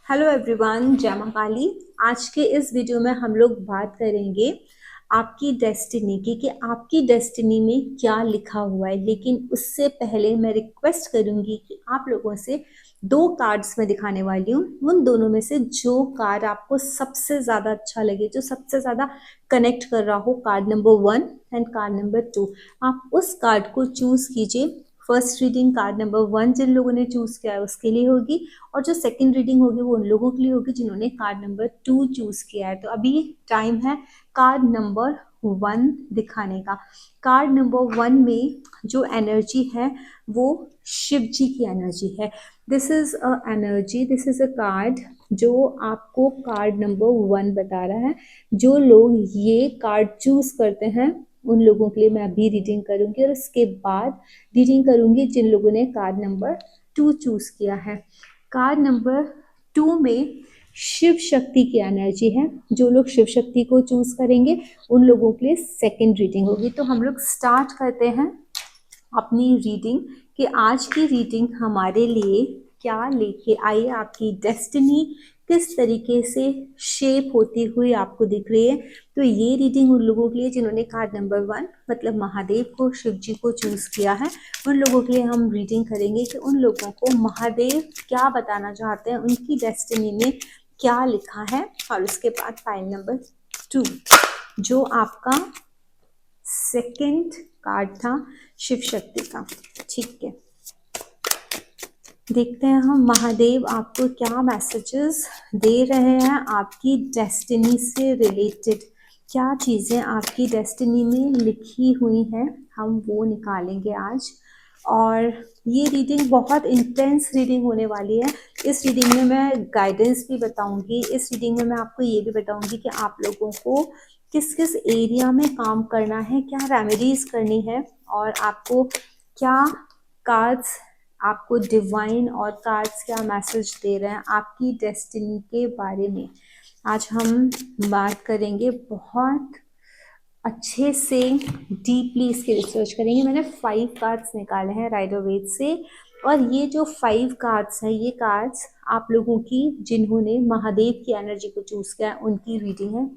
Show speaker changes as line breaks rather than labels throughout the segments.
Hello everyone, जय मां काली। आज के इस वीडियो में हम लोग बात करेंगे आपकी डेस्टिनी की कि आपकी डेस्टिनी में क्या लिखा हुआ है। लेकिन उससे पहले मैं रिक्वेस्ट करूंगी कि आप लोगों से दो कार्ड्स में दिखाने वाली हूँ। उन दोनों में से जो कार्ड आपको सबसे ज्यादा अच्छा लगे, जो सबसे ज्यादा कनेक्ट कर रहा हो, card number 1 and card number 2, आप उस कार्ड को चूज कीजिए। फर्स्ट रीडिंग कार्ड नंबर 1 जिन लोगों ने चूज किया है उसके लिए होगी, और जो सेकंड रीडिंग होगी वो उन लोगों के लिए होगी जिन्होंने कार्ड नंबर 2 चूज किया है। तो अभी टाइम है कार्ड नंबर 1 दिखाने का। कार्ड नंबर 1 में जो एनर्जी है वो शिव जी की एनर्जी है। This is a energy, this is a card जो आपको कार्ड नंबर 1 बता रहा है। जो लोग ये कार्ड चूज करते हैं उन लोगों के लिए मैं अभी रीडिंग करूंगी, और उसके बाद रीडिंग करूंगी जिन लोगों ने कार्ड नंबर 2 चूज किया है। कार्ड नंबर 2 में शिव शक्ति की एनर्जी है। जो लोग शिव शक्ति को चूज करेंगे उन लोगों के लिए सेकंड रीडिंग होगी। तो हम लोग स्टार्ट करते हैं अपनी रीडिंग कि आज की रीडिंग हमारे लिए क्या लेके आई। आपकी डेस्टिनी किस तरीके से शेप होती हुई आपको दिख रही है। तो ये रीडिंग उन लोगों के लिए जिन्होंने कार्ड नंबर 1 मतलब महादेव को, शिव जी को चूज किया है, उन लोगों के लिए हम रीडिंग करेंगे कि उन लोगों को महादेव क्या बताना चाहते हैं, उनकी डेस्टिनी में क्या लिखा है। और उसके बाद फाइल नंबर 2 जो आपका सेकंड कार्ड था शिव शक्ति का। ठीक है, देखते हैं हम महादेव आपको क्या मैसेजेस दे रहे हैं आपकी डेस्टिनी से रिलेटेड। क्या चीज़ें आपकी डेस्टिनी में लिखी हुई हैं हम वो निकालेंगे आज। और ये रीडिंग बहुत इंटेंस रीडिंग होने वाली है। इस रीडिंग में मैं गाइडेंस भी बताऊंगी, इस रीडिंग में मैं आपको ये भी बताऊंगी कि आप लोगों को किस किस एरिया में काम करना है, क्या रेमेडीज करनी है, और आपको क्या कार्ड्स, आपको डिवाइन और कार्ड्स क्या मैसेज दे रहे हैं आपकी डेस्टिनी के बारे में। आज हम बात करेंगे, बहुत अच्छे से डीपली इसकी रिसर्च करेंगे। मैंने 5 कार्ड्स निकाले हैं राइडर वेद से, और ये जो 5 कार्ड्स हैं ये कार्ड्स आप लोगों की जिन्होंने महादेव की एनर्जी को चूज किया है उनकी रीडिंग है।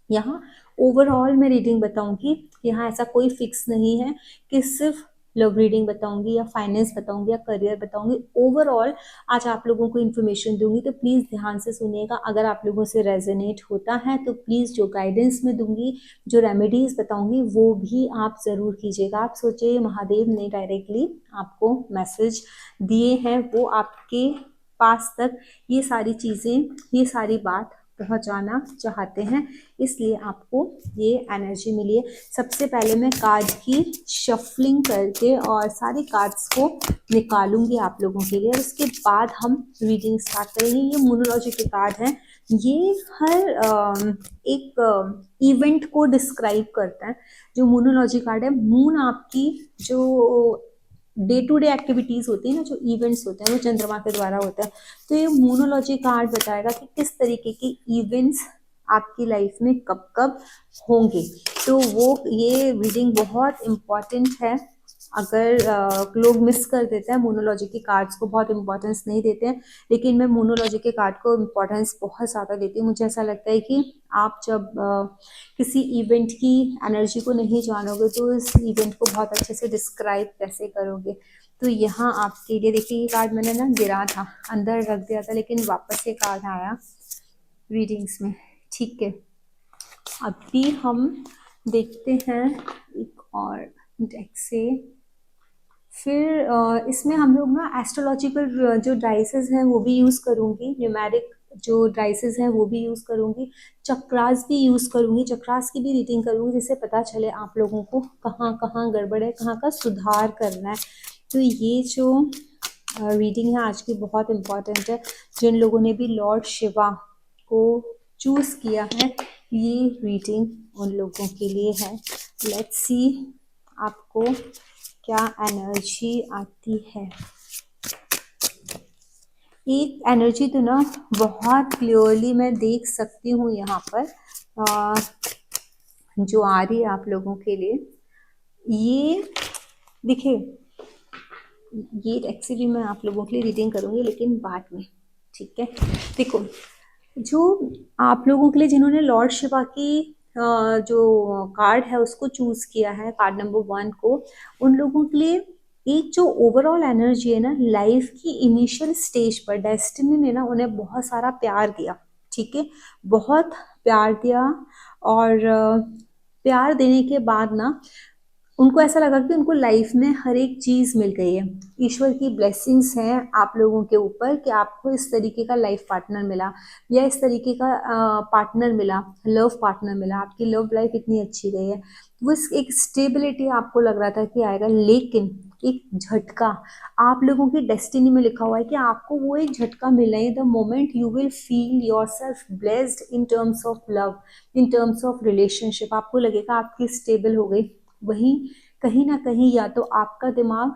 यहाँ ओवरऑल मैं रीडिंग बताऊंगी, यहाँ ऐसा कोई फिक्स नहीं है कि सिर्फ लव रीडिंग बताऊंगी या फाइनेंस बताऊंगी या करियर बताऊंगी। ओवरऑल आज आप लोगों को इन्फॉर्मेशन दूंगी, तो प्लीज ध्यान से सुनिएगा। अगर आप लोगों से रेजोनेट होता है तो प्लीज जो गाइडेंस में दूंगी, जो रेमेडीज बताऊंगी वो भी आप जरूर कीजिएगा। आप सोचिए महादेव ने डायरेक्टली आपको मैसेज दिए हैं, वो आपके पास तक ये सारी चीजें, ये सारी बात पहुंचाना चाहते हैं, इसलिए आपको ये एनर्जी मिली है। सबसे पहले मैं कार्ड की शफलिंग करके और सारे कार्ड्स को निकालूंगी आप लोगों के लिए, और उसके बाद हम रीडिंग स्टार्ट करेंगे। ये मोनोलॉजी के कार्ड हैं, ये हर एक इवेंट को डिस्क्राइब करता है। जो मोनोलॉजी कार्ड है, मून आपकी जो डे टू डे एक्टिविटीज होती है ना, जो इवेंट्स होते हैं वो चंद्रमा के द्वारा होता है। तो ये मोनोलॉजी कार्ड बताएगा कि किस तरीके के इवेंट्स आपकी लाइफ में कब कब होंगे। तो वो ये रीडिंग बहुत इम्पॉर्टेंट है। अगर लोग मिस कर देते हैं मोनोलॉजी के कार्ड्स को, बहुत इंपॉर्टेंस नहीं देते हैं, लेकिन मैं मोनोलॉजी के कार्ड को इम्पोर्टेंस बहुत ज़्यादा देती हूँ। मुझे ऐसा लगता है कि आप जब किसी इवेंट की एनर्जी को नहीं जानोगे तो इस इवेंट को बहुत अच्छे से डिस्क्राइब कैसे करोगे। तो यहाँ आपके लिए देखिए, ये कार्ड मैंने ना गिरा था, अंदर रख दिया था, लेकिन वापस ये कार्ड आया रीडिंग्स में। ठीक है, अभी हम देखते हैं एक और डेक से। फिर इसमें हम लोग ना एस्ट्रोलॉजिकल जो डाइसेस हैं वो भी यूज़ करूँगी, न्यूमेरिक जो डाइसेस हैं वो भी यूज़ करूँगी, चक्रास भी यूज़ करूँगी, चक्रास की भी रीडिंग करूँगी, जिससे पता चले आप लोगों को कहाँ कहाँ गड़बड़ है, कहाँ का सुधार करना है। तो ये जो रीडिंग है आज की बहुत इम्पॉर्टेंट है। जिन लोगों ने भी लॉर्ड शिवा को चूज़ किया है, ये रीडिंग उन लोगों के लिए है। लेट्स सी आपको क्या एनर्जी आती है। एक एनर्जी तो ना बहुत क्लियरली मैं देख सकती हूँ यहाँ पर जो आ रही है आप लोगों के लिए। ये देखिए, ये एक्चुअली मैं आप लोगों के लिए रीडिंग करूँगी लेकिन बाद में, ठीक है। देखो, जो आप लोगों के लिए जिन्होंने लॉर्ड शिवा की जो कार्ड है उसको चूज किया है, कार्ड नंबर 1 को, उन लोगों के लिए एक जो ओवरऑल एनर्जी है ना, लाइफ की इनिशियल स्टेज पर डेस्टिनी ने ना उन्हें बहुत सारा प्यार दिया। ठीक है, बहुत प्यार दिया। और प्यार देने के बाद ना उनको ऐसा लगा कि उनको लाइफ में हर एक चीज मिल गई है। ईश्वर की ब्लेसिंग्स हैं आप लोगों के ऊपर कि आपको इस तरीके का लाइफ पार्टनर मिला, या इस तरीके का पार्टनर मिला, लव पार्टनर मिला। आपकी लव लाइफ इतनी अच्छी गई है, वो एक स्टेबिलिटी आपको लग रहा था कि आएगा, लेकिन एक झटका आप लोगों की डेस्टिनी में लिखा हुआ है कि आपको वो एक झटका मिला है। The moment you will feel your self blessed in terms of love, in terms of relationship, आपको लगेगा आपकी स्टेबल हो गई। वहीं कहीं ना कहीं या तो आपका दिमाग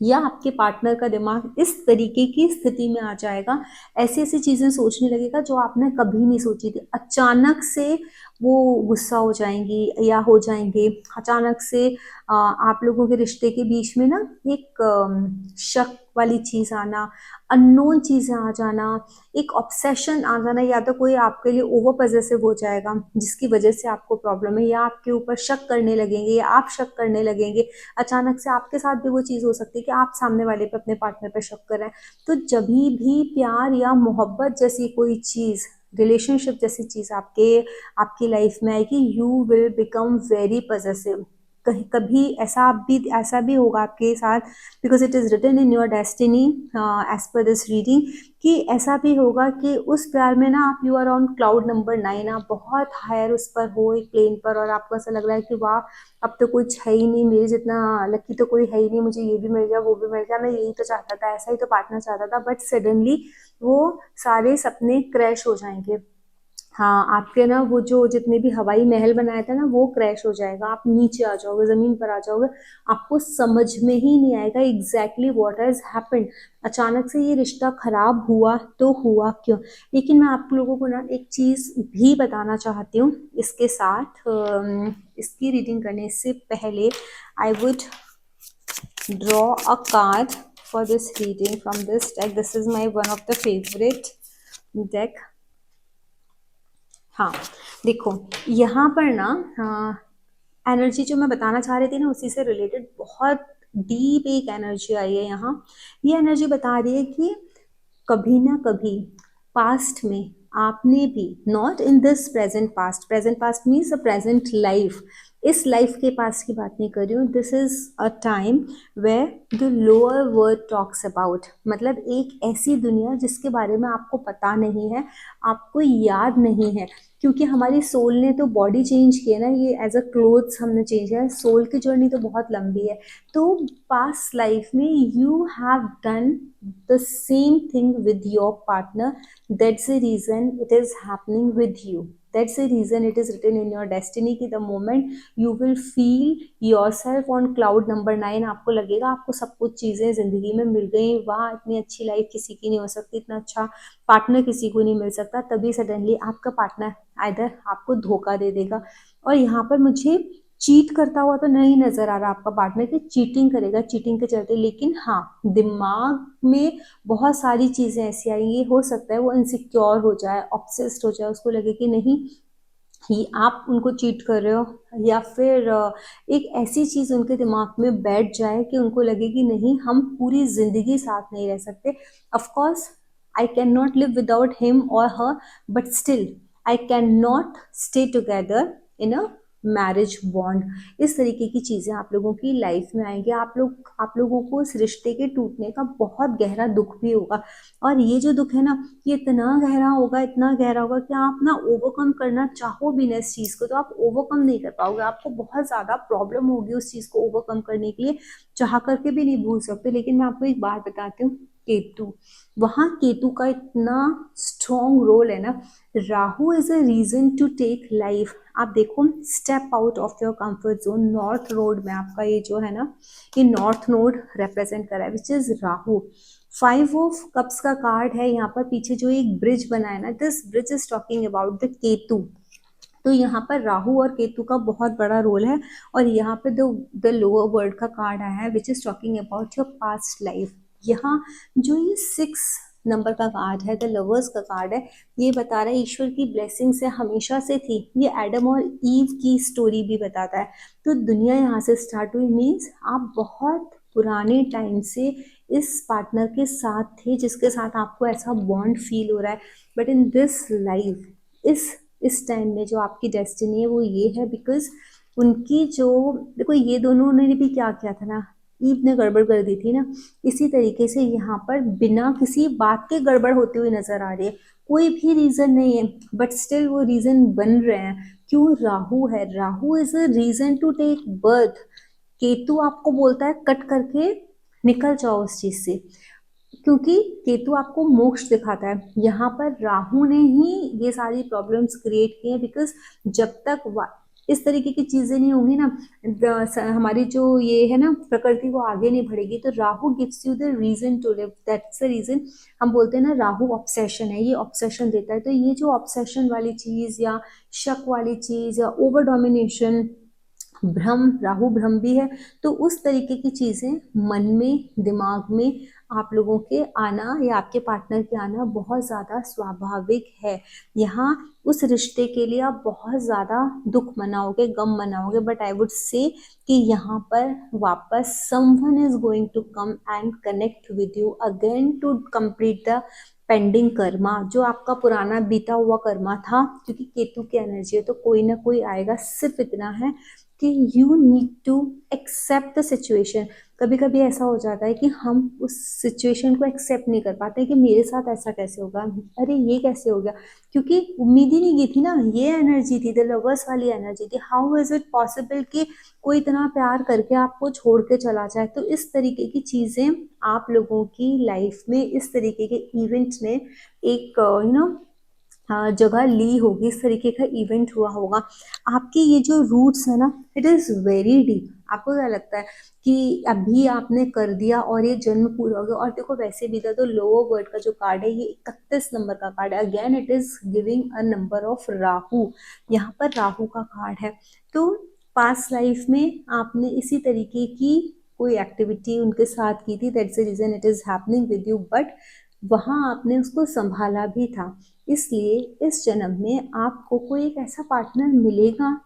या आपके पार्टनर का दिमाग इस तरीके की स्थिति में आ जाएगा, ऐसी ऐसी चीजें सोचने लगेगा जो आपने कभी नहीं सोची थी। अचानक से वो गुस्सा हो जाएंगी या हो जाएंगे। अचानक से आप लोगों के रिश्ते के बीच में ना एक शक वाली चीज आना, अननोन चीजें आ जाना, एक ऑब्सेशन आ जाना, या तो कोई आपके लिए ओवर पॉजेसिव हो जाएगा जिसकी वजह से आपको प्रॉब्लम है, या आपके ऊपर शक करने लगेंगे या आप शक करने लगेंगे। अचानक से आपके साथ भी वो चीज़ हो सकती है कि आप सामने वाले पे, अपने पार्टनर पे शक कर रहे हैं। तो जब भी प्यार या मोहब्बत जैसी कोई चीज़, रिलेशनशिप जैसी चीज़ आपकी लाइफ में आएगी, you will become very possessive. कहीं कभी ऐसा भी होगा आपके साथ, because it is written in your destiny as per this reading, कि ऐसा भी होगा कि उस प्यार में ना आप, you are on cloud number 9, आप बहुत हायर उस पर हो, एक प्लेन पर, और आपको ऐसा लग रहा है कि वाह, अब तो कुछ है ही नहीं, मेरे जितना लकी तो कोई है ही नहीं, मुझे ये भी मिल गया, वो भी मिल गया, मैं यही तो चाहता था, ऐसा ही तो पार्टनर चाहता था। बट सडनली वो सारे सपने क्रैश हो जाएंगे। हाँ, आपके ना वो जो जितने भी हवाई महल बनाया था ना, वो क्रैश हो जाएगा, आप नीचे आ जाओगे, जमीन पर आ जाओगे, आपको समझ में ही नहीं आएगा एग्जैक्टली व्हाट हैज हैपेंड। अचानक से ये रिश्ता खराब हुआ तो हुआ क्यों। लेकिन मैं आप लोगों को ना एक चीज भी बताना चाहती हूँ इसके साथ, इसकी रीडिंग करने से पहले I would draw a card for this reading from this deck. This is my one of the favourite deck. हाँ, देखो, यहाँ पर ना एनर्जी जो मैं बताना चाह रही थी ना, उसी से रिलेटेड बहुत डीप एक एनर्जी आई है यहाँ। ये एनर्जी बता रही है कि कभी ना कभी पास्ट में आपने भी, not in this present past, present past means a present life, इस लाइफ के पास की बात नहीं कर रही हूँ, this is a time where the lower world talks about, मतलब एक ऐसी दुनिया जिसके बारे में आपको पता नहीं है, आपको याद नहीं है, क्योंकि हमारी सोल ने तो बॉडी चेंज की है ना, ये एज अ क्लोथ्स हमने चेंज किया है, सोल की जर्नी तो बहुत लंबी है। तो पास्ट लाइफ में you have done the same thing with your partner, that's the reason it is happening with you, that's the reason it is written in your destiny कि the moment you will feel yourself on cloud number 9, आपको लगेगा आपको सब कुछ चीज़ें ज़िंदगी में मिल गई, वाह, इतनी अच्छी लाइफ किसी की नहीं हो सकती, इतना अच्छा पार्टनर किसी को नहीं मिल सकता, तभी सडनली आपका पार्टनर आइदर आपको धोखा दे देगा। और यहाँ पर मुझे चीट करता हुआ तो नहीं नजर आ रहा आपका पार्टनर, कि चीटिंग करेगा चीटिंग के चलते, लेकिन हाँ, दिमाग में बहुत सारी चीजें ऐसी आएंगी, हो सकता है वो इनसिक्योर हो जाए, ऑब्सेस्ड हो जाए, उसको लगे कि नहीं, ही आप उनको चीट कर रहे हो, या फिर एक ऐसी चीज उनके दिमाग में बैठ जाए कि उनको लगे कि नहीं, हम पूरी जिंदगी साथ नहीं रह सकते। Of course I can not live without him और her, but still I can not stay together in a marriage bond. इस तरीके की चीजें आप लोगों की लाइफ में आएंगी, आप लोगों को इस रिश्ते के टूटने का बहुत गहरा दुख भी होगा। और ये जो दुख है ना, ये इतना गहरा होगा, इतना गहरा होगा कि आप ना ओवरकम करना चाहो भी ना इस चीज को, तो आप ओवरकम नहीं कर पाओगे, आपको बहुत ज्यादा प्रॉब्लम होगी उस चीज को ओवरकम करने के लिए, चाह करके भी नहीं भूल सकते। लेकिन मैं आपको एक बात बताती हूँ, केतु, वहां केतु का इतना स्ट्रॉन्ग रोल है ना। Rahu is a reason to take life. आप देखो, step out of your comfort zone, north node में आपका ये जो है ना, ये नॉर्थ नोड रिप्रेजेंट कर रहा है, which is Rahu. 5 of cups का कार्ड है यहाँ पर, पीछे जो एक ब्रिज बना है ना, this bridge is talking about the Ketu. तो यहाँ पर राहु और केतु का बहुत बड़ा रोल है। और यहाँ पे द लोअर वर्ल्ड का कार्ड आया है, which is talking about your past life. यहाँ जो ये 6 नंबर का कार्ड है, द लवर्स का कार्ड है। ये बता रहा है ईश्वर की ब्लेसिंग से हमेशा से थी। ये एडम और ईव की स्टोरी भी बताता है। तो दुनिया यहाँ से स्टार्ट हुई, मीन्स आप बहुत पुराने टाइम से इस पार्टनर के साथ थे जिसके साथ आपको ऐसा बॉन्ड फील हो रहा है। बट इन दिस लाइफ, इस टाइम में जो आपकी डेस्टिनी है वो ये है, बिकॉज उनकी जो, देखो ये दोनों ने भी क्या किया था ना, ईव ने गड़बड़ कर दी थी ना। इसी तरीके से यहाँ पर बिना किसी बात के गड़बड़ होती हुई नजर आ रही है। कोई भी रीजन नहीं है, बट स्टिल वो रीजन बन रहे हैं। क्यों? राहु है, Rahu is a reason to take birth. Ketu आपको बोलता है कट करके निकल जाओ उस चीज से, क्योंकि केतु आपको मोक्ष दिखाता है। यहाँ पर राहु ने ही ये सारी प्रॉब्लम्स क्रिएट की हैं, बिकॉज जब तक इस तरीके की चीजें नहीं होंगी ना, हमारी जो ये है ना प्रकृति, वो आगे नहीं बढ़ेगी। तो Rahu gives you the reason to live, that's the reason. हम बोलते हैं ना राहु ऑब्सेशन है, ये ऑब्सेशन देता है। तो ये जो ऑब्सेशन वाली चीज या शक वाली चीज या ओवर डोमिनेशन, भ्रम, राहु भ्रम भी है। तो उस तरीके की चीजें मन में, दिमाग में आप लोगों के आना या आपके पार्टनर के आना बहुत ज्यादा स्वाभाविक है। यहाँ उस रिश्ते के लिए आप बहुत ज्यादा दुख मनाओगे, गम मनाओगे, बट आई वुड से कि यहाँ पर वापस someone is going to come and connect with you again to complete the pending karma, जो आपका पुराना बीता हुआ कर्मा था। क्योंकि केतु की एनर्जी है तो कोई ना कोई आएगा। सिर्फ इतना है कि you need to accept the situation. कभी कभी ऐसा हो जाता है कि हम उस सिचुएशन को एक्सेप्ट नहीं कर पाते कि मेरे साथ ऐसा कैसे होगा, अरे ये कैसे हो गया, क्योंकि उम्मीद ही नहीं की थी ना। ये एनर्जी थी, द लवर्स वाली एनर्जी थी। हाउ इज इट पॉसिबल कि कोई इतना प्यार करके आपको छोड़ के चला जाए। तो इस तरीके की चीजें आप लोगों की लाइफ में, इस तरीके के इवेंट ने एक जगह ली होगी, इस तरीके का इवेंट हुआ होगा। आपकी ये जो रूट्स है ना, इट इज वेरी डीप। आपको क्या लगता है कि अभी आपने कर दिया और ये जन्म पूरा हो गया? और देखो वैसे भी था तो लोअर वर्ड का जो कार्ड है ये 31 नंबर का कार्ड है। Again it is giving a number of Rahu. यहाँ पर राहु का कार्ड है। तो पास्ट लाइफ में आपने इसी तरीके की कोई एक्टिविटी उनके साथ की थी, that's the reason it is happening with you. But वहां आपने उसको संभाला भी था। इसलिए इस जन्म में आपको कोई एक ऐसा पार्टनर मिलेगा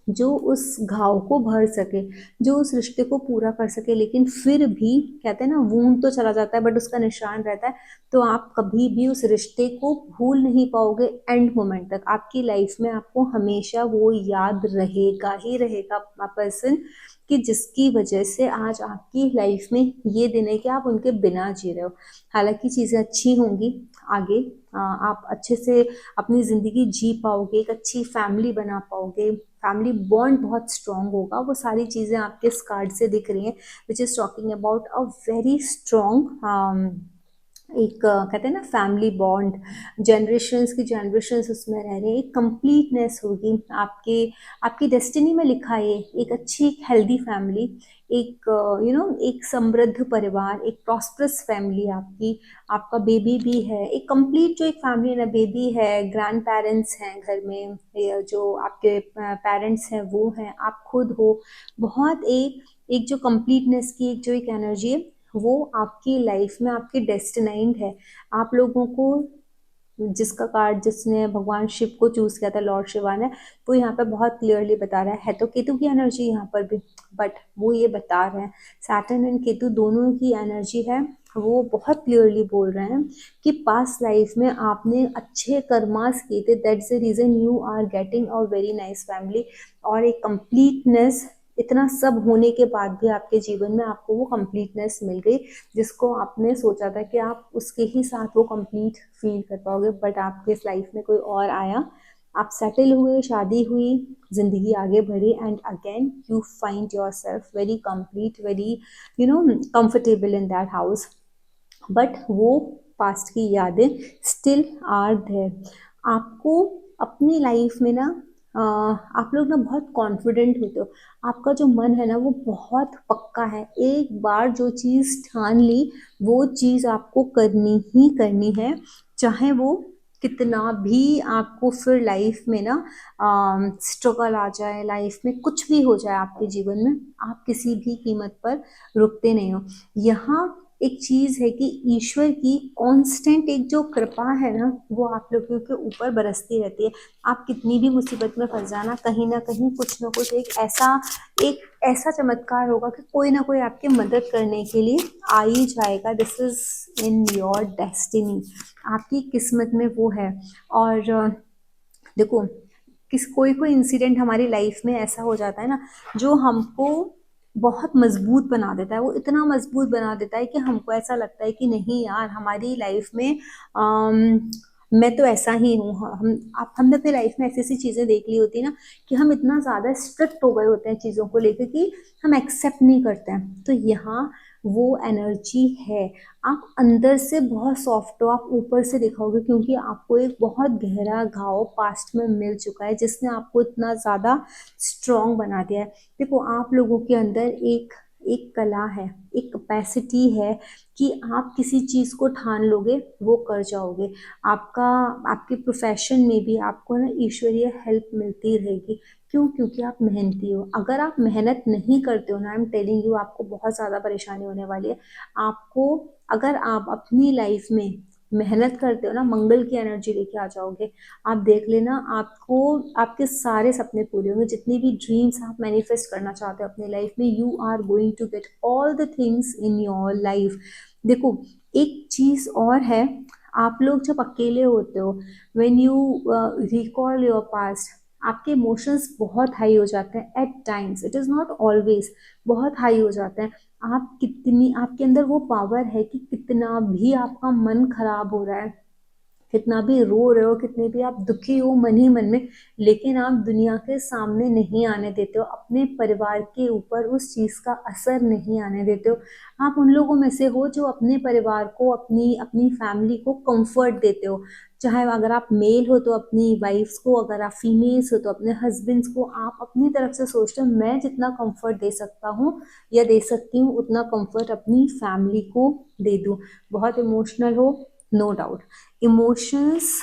जो उस घाव को भर सके, जो उस रिश्ते को पूरा कर सके। लेकिन फिर भी कहते हैं ना, वूंड तो चला जाता है बट उसका निशान रहता है। तो आप कभी भी उस रिश्ते को भूल नहीं पाओगे एंड मोमेंट तक। आपकी लाइफ में आपको हमेशा वो याद रहेगा ही रहेगा पर्सन, कि जिसकी वजह से आज आपकी लाइफ में ये दिन है कि आप उनके बिना जी रहे हो। हालांकि चीजें अच्छी होंगी आगे, आप अच्छे से अपनी जिंदगी जी पाओगे, एक अच्छी फैमिली बना पाओगे, फैमिली बॉन्ड बहुत स्ट्रांग होगा। वो सारी चीजें आपके इस कार्ड से दिख रही हैं, which is talking about a very strong एक कहते हैं ना फैमिली बॉन्ड। जनरेशन्स की जनरेशन्स उसमें रह रहे हैं, एक कंप्लीटनेस होगी। आपके आपकी डेस्टिनी में लिखा है एक अच्छी, एक हेल्दी फैमिली, एक एक समृद्ध परिवार, एक प्रॉस्परस फैमिली आपकी। आपका बेबी भी है, एक कंप्लीट जो एक फैमिली है ना, बेबी है, ग्रैंड पेरेंट्स हैं घर में, जो आपके पेरेंट्स हैं वो हैं, आप खुद हो। बहुत एक एक जो कंप्लीटनेस की एक जो एक एनर्जी है, वो आपकी लाइफ में आपकी डेस्टिनाइंड है। आप लोगों को जिसका कार्ड, जिसने भगवान शिव को चूज किया था, लॉर्ड शिवा ने, वो यहाँ पे बहुत क्लियरली बता रहा है तो केतु की एनर्जी यहाँ पर भी, बट वो ये बता रहे हैं, सैटर्न एंड केतु दोनों की एनर्जी है। वो बहुत क्लियरली बोल रहे हैं कि पास्ट लाइफ में आपने अच्छे कर्मास किए थे, that's the reason you are getting a very nice family. और एक कंप्लीटनेस, इतना सब होने के बाद भी आपके जीवन में आपको वो कंप्लीटनेस मिल गई, जिसको आपने सोचा था कि आप उसके ही साथ वो कंप्लीट फील कर पाओगे। बट आपके इस लाइफ में कोई और आया, आप सेटल हुए, शादी हुई, जिंदगी आगे बढ़ी, and again you find your self very complete, very comfortable in that house. But वो पास्ट की यादें स्टिल आर देयर। आपको अपनी लाइफ में ना, आप लोग ना बहुत कॉन्फिडेंट होते हो। आपका जो मन है ना वो बहुत पक्का है। एक बार जो चीज़ ठान ली, वो चीज़ आपको करनी ही करनी है, चाहे वो कितना भी आपको फिर लाइफ में ना स्ट्रगल आ जाए, लाइफ में कुछ भी हो जाए आपके जीवन में, आप किसी भी कीमत पर रुकते नहीं हो। यहाँ एक चीज है कि ईश्वर की कांस्टेंट एक जो कृपा है ना वो आप लोगों के ऊपर बरसती रहती है। आप कितनी भी मुसीबत में फंस जाना, कहीं ना कहीं कुछ ना कुछ एक ऐसा चमत्कार होगा कि कोई ना कोई आपकी मदद करने के लिए आ ही जाएगा। This is in your destiny, आपकी किस्मत में वो है। और देखो, कोई कोई इंसिडेंट हमारी लाइफ में ऐसा हो जाता है ना जो हमको बहुत मजबूत बना देता है। वो इतना मजबूत बना देता है कि हमको ऐसा लगता है कि नहीं यार, हमारी लाइफ में मैं तो ऐसा ही हूँ। हमने अपनी लाइफ में ऐसी ऐसी चीजें देख ली होती है ना कि हम इतना ज्यादा स्ट्रिक्ट हो गए होते हैं चीजों को लेकर कि हम एक्सेप्ट नहीं करते हैं। तो यहाँ वो एनर्जी है। आप अंदर से बहुत सॉफ्ट हो, आप ऊपर से दिखाओगे क्योंकि आपको एक बहुत गहरा घाव पास्ट में मिल चुका है जिसने आपको इतना ज्यादा स्ट्रांग बना दिया है। देखो, आप लोगों के अंदर एक एक कला है, एक कैपेसिटी है कि आप किसी चीज को ठान लोगे वो कर जाओगे। आपका आपके प्रोफेशन में भी आपको ना ईश्वरीय हेल्प मिलती रहेगी। क्यों? क्योंकि आप मेहनती हो। अगर आप मेहनत नहीं करते हो ना, आई एम टेलिंग यू, आपको बहुत ज्यादा परेशानी होने वाली है। आपको, अगर आप अपनी लाइफ में मेहनत करते हो ना, मंगल की एनर्जी लेके आ जाओगे। आप देख लेना, आपको आपके सारे सपने पूरे होंगे। जितनी भी ड्रीम्स आप मैनिफेस्ट करना चाहते हो अपनी लाइफ में, you are going to get all the things in your life. देखो, एक चीज और है, आप लोग जब अकेले होते हो, when you recall your past, आपके इमोशंस बहुत हाई हो जाते हैं at times, it is not always, बहुत हाई हो जाते हैं। आप कितनी, आपके अंदर वो पावर है कि कितना भी आपका मन खराब हो रहा है, कितना भी रो रहे हो, कितने भी आप दुखी हो मन ही मन में, लेकिन आप दुनिया के सामने नहीं आने देते हो, अपने परिवार के ऊपर उस चीज का असर नहीं आने देते हो। आप उन लोगों में से हो जो अपने परिवार को, अपनी अपनी फैमिली को कंफर्ट देते हो। चाहे अगर आप मेल हो तो अपनी वाइफ्स को, अगर आप फीमेल्स हो तो अपने हस्बैंड्स को। आप अपनी तरफ से सोचते हो मैं जितना कंफर्ट दे सकता हूँ या दे सकती हूँ उतना कंफर्ट अपनी फैमिली को दे दूँ। बहुत इमोशनल हो, नो डाउट। इमोशंस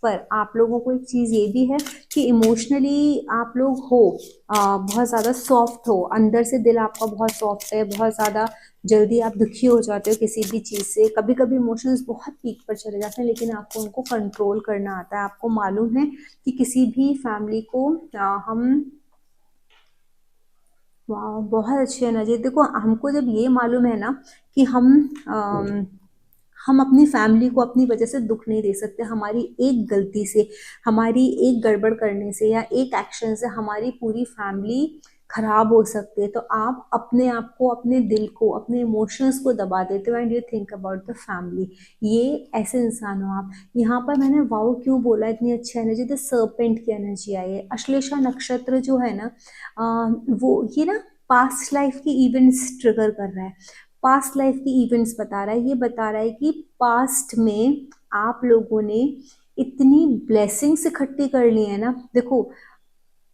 पर आप लोगों को एक चीज ये भी है कि इमोशनली आप लोग हो बहुत ज्यादा सॉफ्ट हो, अंदर से दिल आपका बहुत सॉफ्ट है, बहुत ज्यादा जल्दी आप दुखी हो जाते हो किसी भी चीज से। कभी कभी इमोशंस बहुत पीक पर चले जाते हैं लेकिन आपको उनको कंट्रोल करना आता है। आपको मालूम है कि किसी भी फैमिली को हम, वाह बहुत अच्छी एनर्जी। देखो, हमको जब ये मालूम है ना कि हम अपनी फैमिली को अपनी वजह से दुख नहीं दे सकते। हमारी एक गलती से, हमारी एक गड़बड़ करने से या एक एक्शन से हमारी पूरी फैमिली खराब हो सकती है। तो आप अपने आप को, अपने दिल को, अपने इमोशंस को दबा देते हो and you think about the family. ये ऐसे इंसान हो आप। यहाँ पर मैंने वाओ क्यों बोला, इतनी अच्छी एनर्जी, द सर्पेंट की एनर्जी आई है। अश्लेषा नक्षत्र जो है ना, वो ये ना पास्ट लाइफ की इवेंट्स ट्रिगर कर रहा है। पास्ट लाइफ की इवेंट्स बता रहा है। ये बता रहा है कि पास्ट में आप लोगों ने इतनी ब्लेसिंग्स इकट्ठी कर ली है ना। देखो,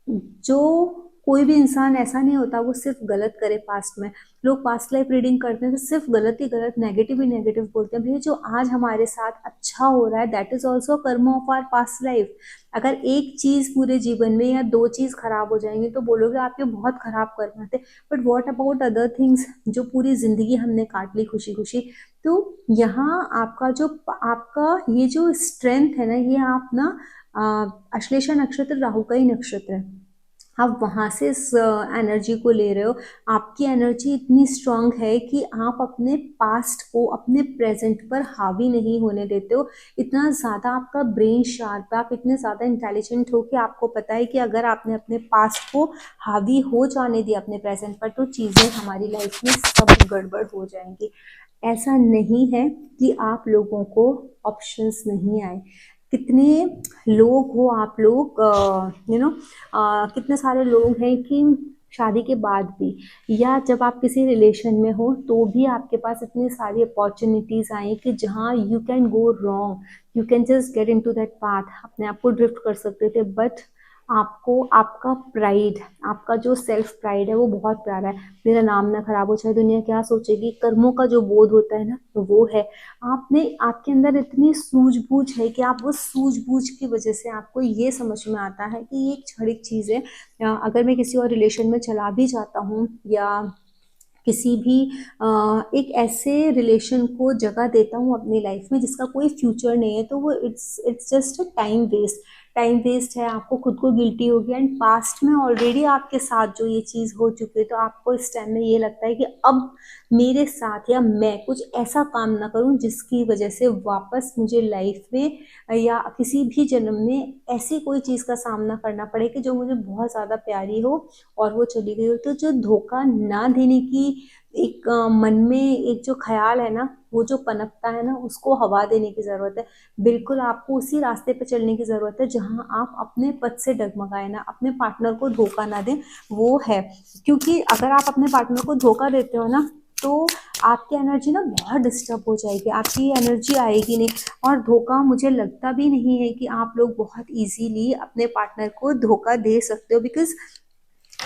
जो कोई भी इंसान ऐसा नहीं होता वो सिर्फ गलत करे पास्ट में। लोग पास्ट लाइफ रीडिंग करते हैं तो सिर्फ गलत ही गलत, नेगेटिव ही नेगेटिव बोलते हैं। भैया, जो आज हमारे साथ अच्छा हो रहा है दैट इज ऑल्सो कर्म ऑफ आवर पास्ट लाइफ। अगर एक चीज पूरे जीवन में या दो चीज खराब हो जाएंगी तो बोलोगे आपके बहुत खराब कर्म थे। But what about other things जो पूरी जिंदगी हमने काट ली खुशी खुशी। तो यहाँ आपका जो, आपका ये जो स्ट्रेंथ है ना, ये आप ना अश्लेषा नक्षत्र राहु का ही नक्षत्र है। आप वहां से इस एनर्जी को ले रहे हो। आपकी एनर्जी इतनी स्ट्रांग है कि आप अपने पास्ट को अपने प्रेजेंट पर हावी नहीं होने देते हो। इतना ज्यादा आपका ब्रेन शार्प है, आप इतने ज्यादा इंटेलिजेंट हो कि आपको पता है कि अगर आपने अपने पास्ट को हावी हो जाने दिया अपने प्रेजेंट पर तो चीजें हमारी लाइफ में सब गड़बड़ हो जाएंगी। ऐसा नहीं है कि आप लोगों को ऑप्शंस नहीं आए। कितने लोग हो आप लोग, कितने सारे लोग हैं कि शादी के बाद भी या जब आप किसी रिलेशन में हो तो भी आपके पास इतनी सारी अपॉर्चुनिटीज आई कि जहाँ you can go wrong, you can just get in to that path, अपने आप को ड्रिफ्ट कर सकते थे। बट आपको, आपका प्राइड, आपका जो सेल्फ प्राइड है वो बहुत प्यारा है। मेरा नाम ना खराब हो, चाहे दुनिया क्या सोचेगी, कर्मों का जो बोध होता है ना वो है। आपने, आपके अंदर इतनी सूझबूझ है कि आप उस सूझबूझ की वजह से आपको ये समझ में आता है कि ये एक क्षणिक चीज है। अगर मैं किसी और रिलेशन में चला भी जाता हूँ या किसी भी एक ऐसे रिलेशन को जगह देता हूँ अपनी लाइफ में जिसका कोई फ्यूचर नहीं है, तो वो it's just a time waste है। आपको खुद को गिल्टी होगी, एंड पास्ट में ऑलरेडी आपके साथ जो ये चीज़ हो चुकी है, तो आपको इस टाइम में ये लगता है कि अब मेरे साथ या मैं कुछ ऐसा काम ना करूं जिसकी वजह से वापस मुझे लाइफ में या किसी भी जन्म में ऐसी कोई चीज़ का सामना करना पड़े कि जो मुझे बहुत ज़्यादा प्यारी हो और वो चली गई हो। तो जो धोखा ना देने की एक मन में एक जो ख्याल है ना, वो जो पनपता है ना, उसको हवा देने की ज़रूरत है। बिल्कुल आपको उसी रास्ते पे चलने की ज़रूरत है जहाँ आप अपने पथ से डगमगाए ना, अपने पार्टनर को धोखा ना दें, वो है। क्योंकि अगर आप अपने पार्टनर को धोखा देते हो ना, तो आपकी एनर्जी ना बहुत डिस्टर्ब हो जाएगी, आपकी एनर्जी आएगी नहीं। और धोखा, मुझे लगता भी नहीं है कि आप लोग बहुत इजीली अपने पार्टनर को धोखा दे सकते हो, बिकॉज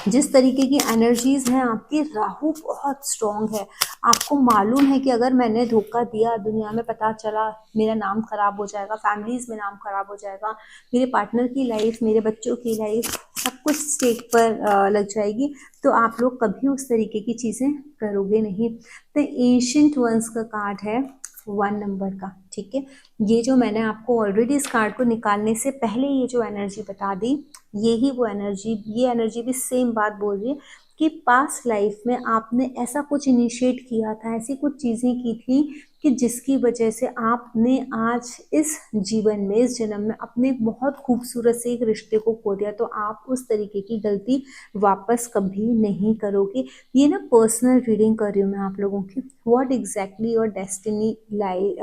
जिस तरीके की एनर्जीज हैं आपकी, राहु बहुत स्ट्रांग है। आपको मालूम है कि अगर मैंने धोखा दिया, दुनिया में पता चला, मेरा नाम खराब हो जाएगा, फैमिलीज में नाम खराब हो जाएगा, मेरे पार्टनर की लाइफ, मेरे बच्चों की लाइफ, सब कुछ स्टेक पर लग जाएगी। तो आप लोग कभी उस तरीके की चीज़ें करोगे नहीं। तो एंशिएंट वंस का कार्ड है 1 नंबर का, ठीक है। ये जो मैंने आपको ऑलरेडी इस कार्ड को निकालने से पहले ये जो एनर्जी बता दी, यही वो एनर्जी, ये एनर्जी भी सेम बात बोल रही है कि पास्ट लाइफ में आपने ऐसा कुछ इनिशिएट किया था, ऐसी कुछ चीज़ें की थी कि जिसकी वजह से आपने आज इस जीवन में, इस जन्म में अपने बहुत खूबसूरत से एक रिश्ते को खो दिया। तो आप उस तरीके की गलती वापस कभी नहीं करोगे। ये ना पर्सनल रीडिंग कर रही हूँ मैं आप लोगों की। What exactly your destiny lie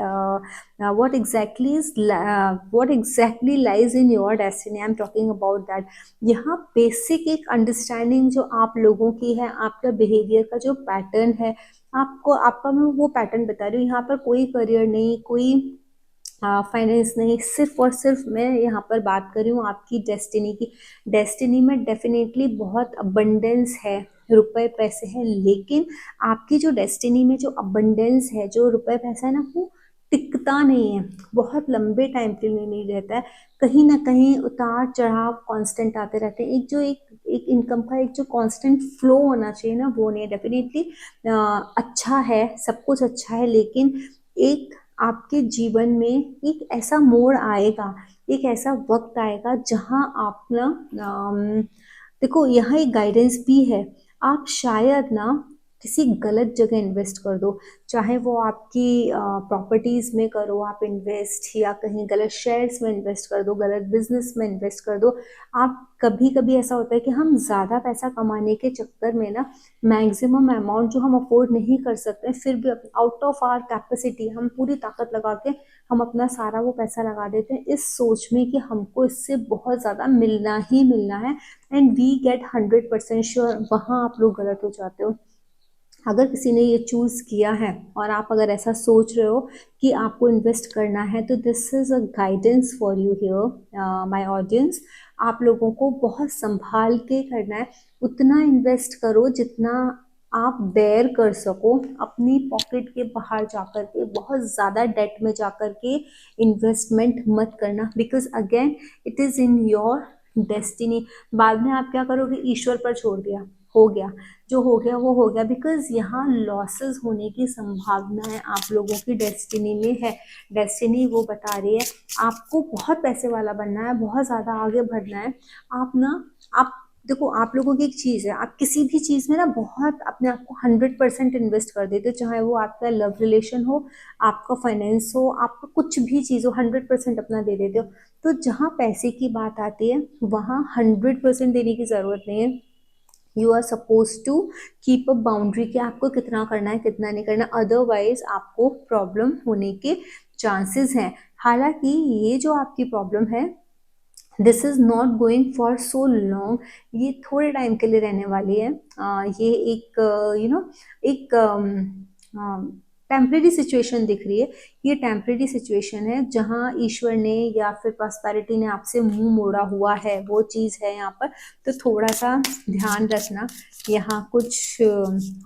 what exactly lies in your destiny, I'm talking about that। यहाँ बेसिक एक अंडरस्टैंडिंग जो आप लोगों की है, आपका बिहेवियर का जो पैटर्न है, आपको आपका मैं वो पैटर्न बता रही हूँ। यहाँ पर कोई करियर नहीं, कोई फाइनेंस नहीं, सिर्फ और सिर्फ मैं यहाँ पर बात कर रही हूँ आपकी डेस्टिनी की। डेस्टिनी में डेफिनेटली बहुत अबंडेंस है, रुपए पैसे हैं, लेकिन आपकी जो डेस्टिनी में जो अबंडेंस है, जो रुपए पैसा है ना, वो टिकता नहीं है, बहुत लंबे टाइम के लिए नहीं रहता है। कहीं ना कहीं उतार चढ़ाव कांस्टेंट आते रहते हैं। एक जो एक इनकम का एक जो कांस्टेंट फ्लो होना चाहिए ना, वो नहीं है। डेफिनेटली अच्छा है, सब कुछ अच्छा है, लेकिन एक आपके जीवन में एक ऐसा मोड़ आएगा, एक ऐसा वक्त आएगा जहां आप ना देखो, यहाँ एक गाइडेंस भी है। आप शायद ना किसी गलत जगह इन्वेस्ट कर दो, चाहे वो आपकी प्रॉपर्टीज में करो आप इन्वेस्ट, या कहीं गलत शेयर्स में इन्वेस्ट कर दो, गलत बिजनेस में इन्वेस्ट कर दो। आप कभी कभी ऐसा होता है कि हम ज़्यादा पैसा कमाने के चक्कर में ना, मैक्सिमम अमाउंट जो हम अफोर्ड नहीं कर सकते, फिर भी आउट ऑफ आवर कैपेसिटी हम पूरी ताकत लगा के हम अपना सारा वो पैसा लगा देते हैं, इस सोच में कि हमको इससे बहुत ज़्यादा मिलना ही मिलना है, एंड वी गेट 100% श्योर। वहाँ आप लोग गलत हो जाते हो। अगर किसी ने ये चूज़ किया है और आप अगर ऐसा सोच रहे हो कि आपको इन्वेस्ट करना है, तो this is a guidance for you here my audience. आप लोगों को बहुत संभाल के करना है। उतना इन्वेस्ट करो जितना आप बेयर कर सको। अपनी पॉकेट के बाहर जाकर के, बहुत ज़्यादा डेट में जाकर के इन्वेस्टमेंट मत करना, because again it is in your destiny. बाद में आप क्या करोगे, ईश्वर पर छोड़ दिया, हो गया जो हो गया वो हो गया, बिकॉज यहाँ लॉसेस होने की संभावना है आप लोगों की डेस्टिनी में है। डेस्टिनी वो बता रही है आपको बहुत पैसे वाला बनना है, बहुत ज़्यादा आगे बढ़ना है। आप देखो, आप लोगों की एक चीज़ है, आप किसी भी चीज़ में ना बहुत अपने आप को 100% इन्वेस्ट कर देते हो, चाहे वो आपका लव रिलेशन हो, आपका फाइनेंस हो, आपका कुछ भी चीज़ हो, 100% अपना दे देते हो। तो जहाँ पैसे की बात आती है, वहाँ 100% देने की ज़रूरत नहीं है। You are suppose to keep a boundary कि आपको कितना करना है, कितना नहीं करना, अदरवाइज आपको प्रॉब्लम होने के चांसेस हैं। हालांकि ये जो आपकी प्रॉब्लम है, this is not going for so long, ये थोड़े टाइम के लिए रहने वाली है। ये एक एक टेम्परेरी सिचुएशन दिख रही है। ये टेम्परेरी सिचुएशन है जहाँ ईश्वर ने या फिर प्रॉस्पेरिटी ने आपसे मुंह मोड़ा हुआ है, वो चीज़ है यहाँ पर। तो थोड़ा सा ध्यान रखना। यहाँ कुछ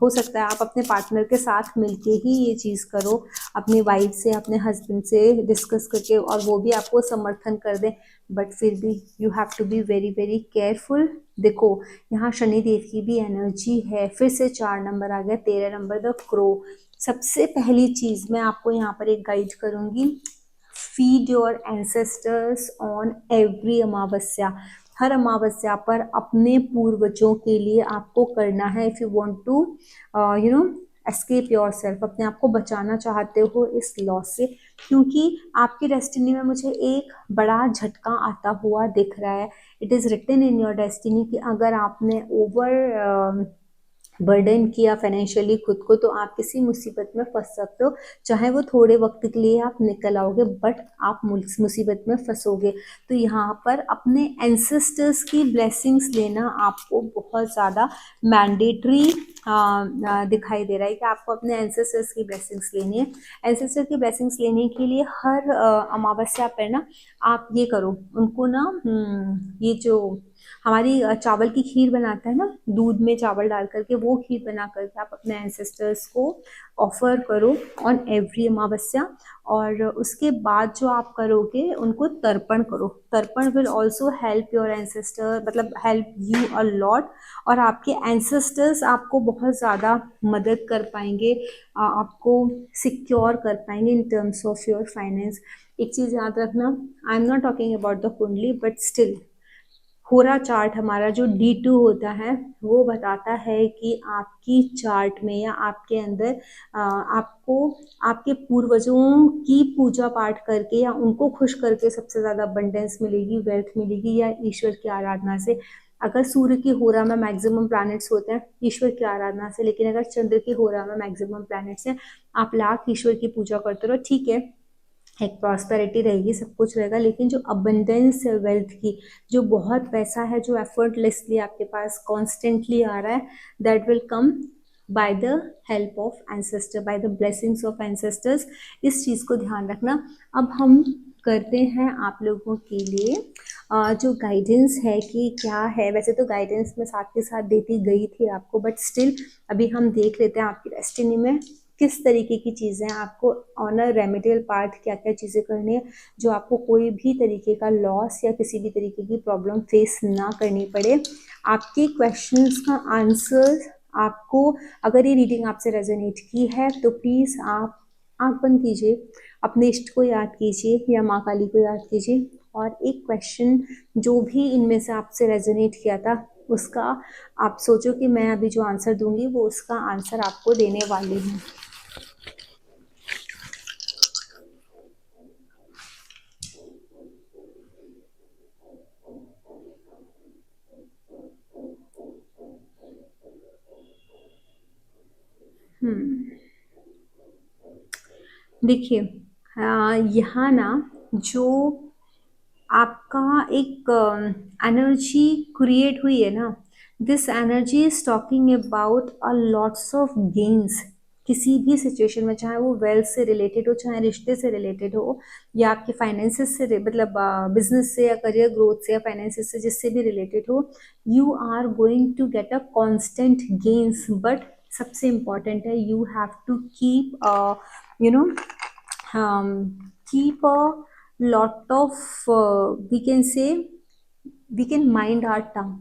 हो सकता है आप अपने पार्टनर के साथ मिलके ही ये चीज़ करो, अपनी वाइफ से, अपने हस्बैंड से डिस्कस करके, और वो भी आपको समर्थन कर दें, बट फिर भी you have to be very very careful. देखो यहाँ शनिदेव की भी एनर्जी है, फिर से 4 नंबर आ गया, 13 नंबर द क्रो। सबसे पहली चीज मैं आपको यहाँ पर एक गाइड करूंगी, feed your ancestors on every अमावस्या। हर अमावस्या पर अपने पूर्वजों के लिए आपको करना है, if you want to you know escape yourself, अपने आप को बचाना चाहते हो इस लॉस से, क्योंकि आपकी डेस्टिनी में मुझे एक बड़ा झटका आता हुआ दिख रहा है। It is written in your destiny कि अगर आपने ओवर बर्डन किया फाइनेंशियली खुद को, तो आप किसी मुसीबत में फंस सकते हो। चाहे वो थोड़े वक्त के लिए आप निकल आओगे, बट आप मुसीबत में फंसोगे। तो यहाँ पर अपने एंसेस्टर्स की ब्लेसिंग्स लेना आपको बहुत ज़्यादा मैंडेटरी दिखाई दे रहा है कि आपको अपने एंसेस्टर्स की ब्लेसिंग्स लेनी है। एंसेस्टर की ब्लेसिंग्स लेने के लिए हर अमावस्या पर ना आप ये करो, उनको ना ये जो हमारी चावल की खीर बनाते हैं ना, दूध में चावल डाल करके, वो खीर बना करके आप अपने एंसेस्टर्स को ऑफर करो ऑन एवरी अमावस्या। और उसके बाद जो आप करोगे उनको तर्पण करो। तर्पण will also help your ancestor, मतलब हेल्प यू अ लॉट। और आपके एंसेस्टर्स आपको बहुत ज़्यादा मदद कर पाएंगे, आपको सिक्योर कर पाएंगे in terms of your finance. एक चीज़ याद रखना, आई am not talking about the कुंडली, बट स्टिल होरा चार्ट हमारा जो D2 होता है वो बताता है कि आपकी चार्ट में या आपके अंदर आपको आपके पूर्वजों की पूजा पाठ करके या उनको खुश करके सबसे ज़्यादा अबंडेंस मिलेगी, वेल्थ मिलेगी, या ईश्वर की आराधना से। अगर सूर्य की होरा में मैक्सिमम प्लैनेट्स होते हैं ईश्वर की आराधना से, लेकिन अगर चंद्र की होरा में मैक्सिमम प्लैनेट्स हैं, आप लाख ईश्वर की पूजा करते रहो, ठीक है, एक प्रॉस्पेरिटी रहेगी, सब कुछ रहेगा, लेकिन जो अबंडेंस है वेल्थ की, जो बहुत पैसा है जो एफर्टलेसली आपके पास कॉन्स्टेंटली आ रहा है, that will come by the help of ancestor, by the blessings of ancestors. इस चीज़ को ध्यान रखना। अब हम करते हैं आप लोगों के लिए जो गाइडेंस है कि क्या है। वैसे तो गाइडेंस मैं साथ के साथ देती गई थी आपको, बट स्टिल अभी हम देख लेते हैं आपकी डेस्टिनी में किस तरीके की चीज़ें आपको ऑन अ रेमेडियल पार्ट क्या क्या चीज़ें करनी है, जो आपको कोई भी तरीके का लॉस या किसी भी तरीके की प्रॉब्लम फेस ना करनी पड़े। आपके क्वेश्चंस का आंसर आपको, अगर ये रीडिंग आपसे रेजोनेट की है तो प्लीज़ आप आंख बंद कीजिए, अपने इष्ट को याद कीजिए या माँ काली को याद कीजिए, और एक क्वेश्चन जो भी इनमें से आपसे रेजोनेट किया था उसका आप सोचो कि मैं अभी जो आंसर दूंगी वो उसका आंसर आपको देने वाली हूँ। देखिए यहाँ ना जो आपका एक एनर्जी क्रिएट हुई है ना, this energy is talking about a lots of gains. किसी भी सिचुएशन में, चाहे वो वेल्थ से रिलेटेड हो, चाहे रिश्ते से रिलेटेड हो, या आपके फाइनेंसेस से, मतलब बिजनेस से या करियर ग्रोथ से या फाइनेंसेस से, जिससे भी रिलेटेड हो, you are going to get a constant gains. But सबसे इम्पॉर्टेंट है, you have to keep you know keep a lot of we can say, we can mind our tongue।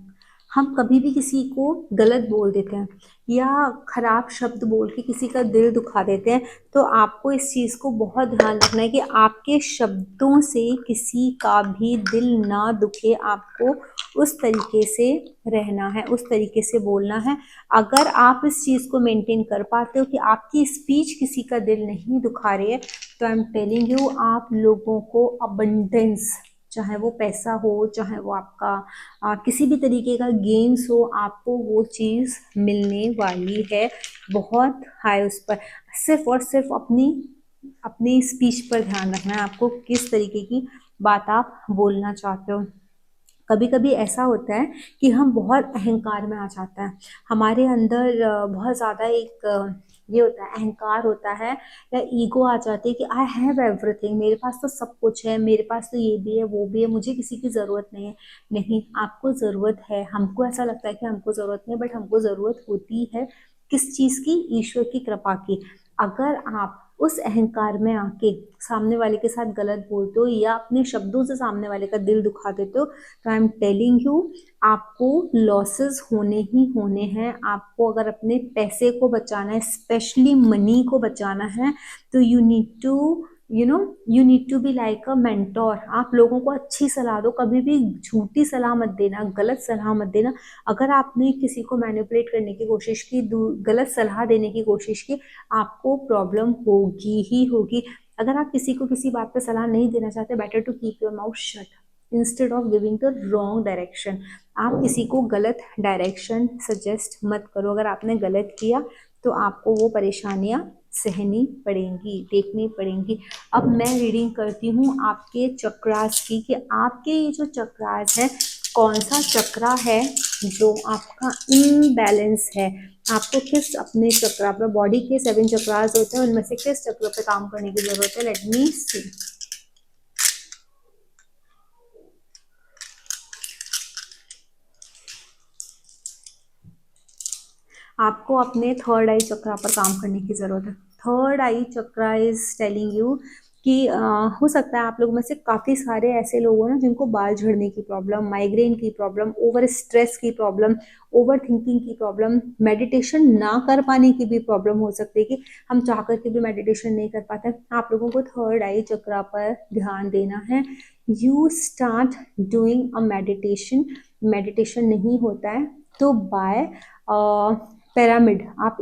हम कभी भी किसी को गलत बोल देते हैं या खराब शब्द बोल के किसी का दिल दुखा देते हैं, तो आपको इस चीज़ को बहुत ध्यान रखना है कि आपके शब्दों से किसी का भी दिल ना दुखे। आपको उस तरीके से रहना है, उस तरीके से बोलना है। अगर आप इस चीज़ को मेंटेन कर पाते हो कि आपकी स्पीच किसी का दिल नहीं दुखा रही है, तो आई एम टेलिंग यू, आप लोगों को अबंडेंस, चाहे वो पैसा हो, चाहे वो आपका किसी भी तरीके का गेन्स हो, आपको वो चीज़ मिलने वाली है बहुत हाई उस पर। सिर्फ और सिर्फ अपनी अपनी स्पीच पर ध्यान रखना है, आपको किस तरीके की बात आप बोलना चाहते हो। कभी कभी ऐसा होता है कि हम बहुत अहंकार में आ जाता है, हमारे अंदर बहुत ज़्यादा एक ये होता है, अहंकार होता है या ईगो आ जाती है कि आई हैव एवरीथिंग, मेरे पास तो सब कुछ है, मेरे पास तो ये भी है वो भी है, मुझे किसी की ज़रूरत नहीं है। नहीं, आपको ज़रूरत है। हमको ऐसा लगता है कि हमको ज़रूरत नहीं, बट हमको ज़रूरत होती है किस चीज़ की? ईश्वर की कृपा की। अगर आप उस अहंकार में आके सामने वाले के साथ गलत बोलते हो या अपने शब्दों से सामने वाले का दिल दुखा देते हो, तो आई एम टेलिंग यू, आपको लॉसेस होने ही होने हैं। आपको अगर अपने पैसे को बचाना है, स्पेशली मनी को बचाना है, तो you need to be like a mentor. आप लोगों को अच्छी सलाह दो, कभी भी झूठी सलाह मत देना, गलत सलाह मत देना। अगर आपने किसी को मैनिपुलेट करने की कोशिश की, गलत सलाह देने की कोशिश की, आपको प्रॉब्लम होगी ही होगी। अगर आप किसी को किसी बात पे सलाह नहीं देना चाहते, better to keep your mouth shut instead of giving the wrong direction. आप किसी को गलत डायरेक्शन सजेस्ट मत करो। अगर आपने गलत किया तो आपको वो परेशानियां सहनी पड़ेंगी, देखनी पड़ेंगी। अब मैं रीडिंग करती हूँ आपके चक्रास की, कि आपके ये जो चक्रास है, कौन सा चक्रा है जो आपका इम्बैलेंस है। आपको किस अपने चक्रा पर, बॉडी के 7 चक्रास होते हैं, उनमें से किस चक्र पे काम करने की जरूरत है। लेट मी सी। आपको अपने थर्ड आई चक्रा पर काम करने की जरूरत है। Third I chakra is telling you कि हो सकता है आप लोगों में से काफी सारे ऐसे लोग हो ना जिनको बाल झड़ने की प्रॉब्लम, माइग्रेन की प्रॉब्लम, ओवर स्ट्रेस की प्रॉब्लम, ओवर थिंकिंग की प्रॉब्लम, मेडिटेशन ना कर पाने की भी प्रॉब्लम हो सकती है कि हम चाह करके भी मेडिटेशन नहीं कर पाते। आप लोगों को थर्ड आई चक्रा पर ध्यान देना है। You start doing a meditation. Meditation नहीं होता है तो बाय पिरामिड, आप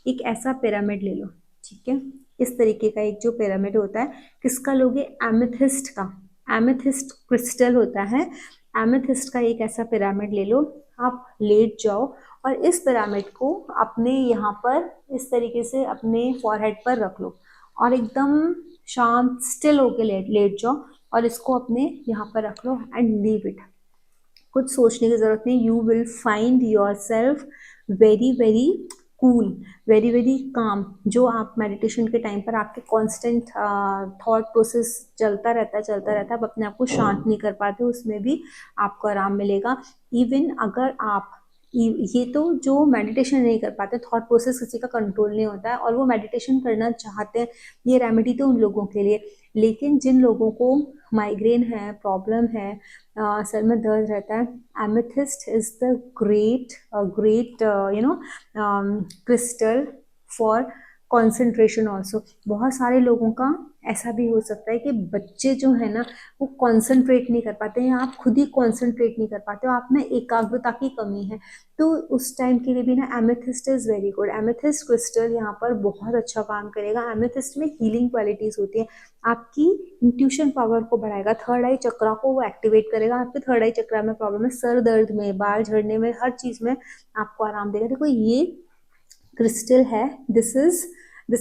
एक ऐसा पिरामिड ले लो, ठीक है। इस तरीके का एक जो पिरामिड होता है, किसका लोगे, एमेथिस्ट का। एमेथिस्ट क्रिस्टल होता है, एमेथिस्ट का एक ऐसा पिरामिड ले लो। आप लेट जाओ और इस पिरामिड को अपने यहाँ पर इस तरीके से अपने फॉरहेड पर रख लो और एकदम शांत स्टिल होके लेट जाओ और इसको अपने यहाँ पर रख लो एंड लीव इट। कुछ सोचने की जरूरत नहीं। You will find your self very very cool, very very calm. जो आप मेडिटेशन के टाइम पर आपके कांस्टेंट थॉट प्रोसेस चलता रहता है, आप अपने आप को शांत नहीं कर पाते, उसमें भी आपको आराम मिलेगा। इवन अगर आप ये तो जो मेडिटेशन नहीं कर पाते, थॉट प्रोसेस किसी का कंट्रोल नहीं होता है और वो मेडिटेशन करना चाहते हैं, ये रेमेडी तो उन लोगों के लिए। लेकिन जिन लोगों को माइग्रेन है, प्रॉब्लम है, सर में दर्द रहता है, amethyst is the great crystal for concentration also. बहुत सारे लोगों का ऐसा भी हो सकता है कि बच्चे जो है ना वो कंसंट्रेट नहीं कर पाते हैं, आप खुद ही कंसंट्रेट नहीं कर पाते हो, आप में एकाग्रता की कमी है, तो उस टाइम के लिए भी ना amethyst is very good. Amethyst crystal यहाँ पर बहुत अच्छा काम करेगा। एमेथिस्ट में हीलिंग क्वालिटीज होती है, आपकी इंट्यूशन पावर को बढ़ाएगा, थर्ड आई चक्रा को वो एक्टिवेट करेगा। आपके थर्ड आई चक्रा में प्रॉब्लम है, सर दर्द में, बाल झड़ने में, हर चीज में आपको आराम देगा। देखो ये क्रिस्टल है, दिस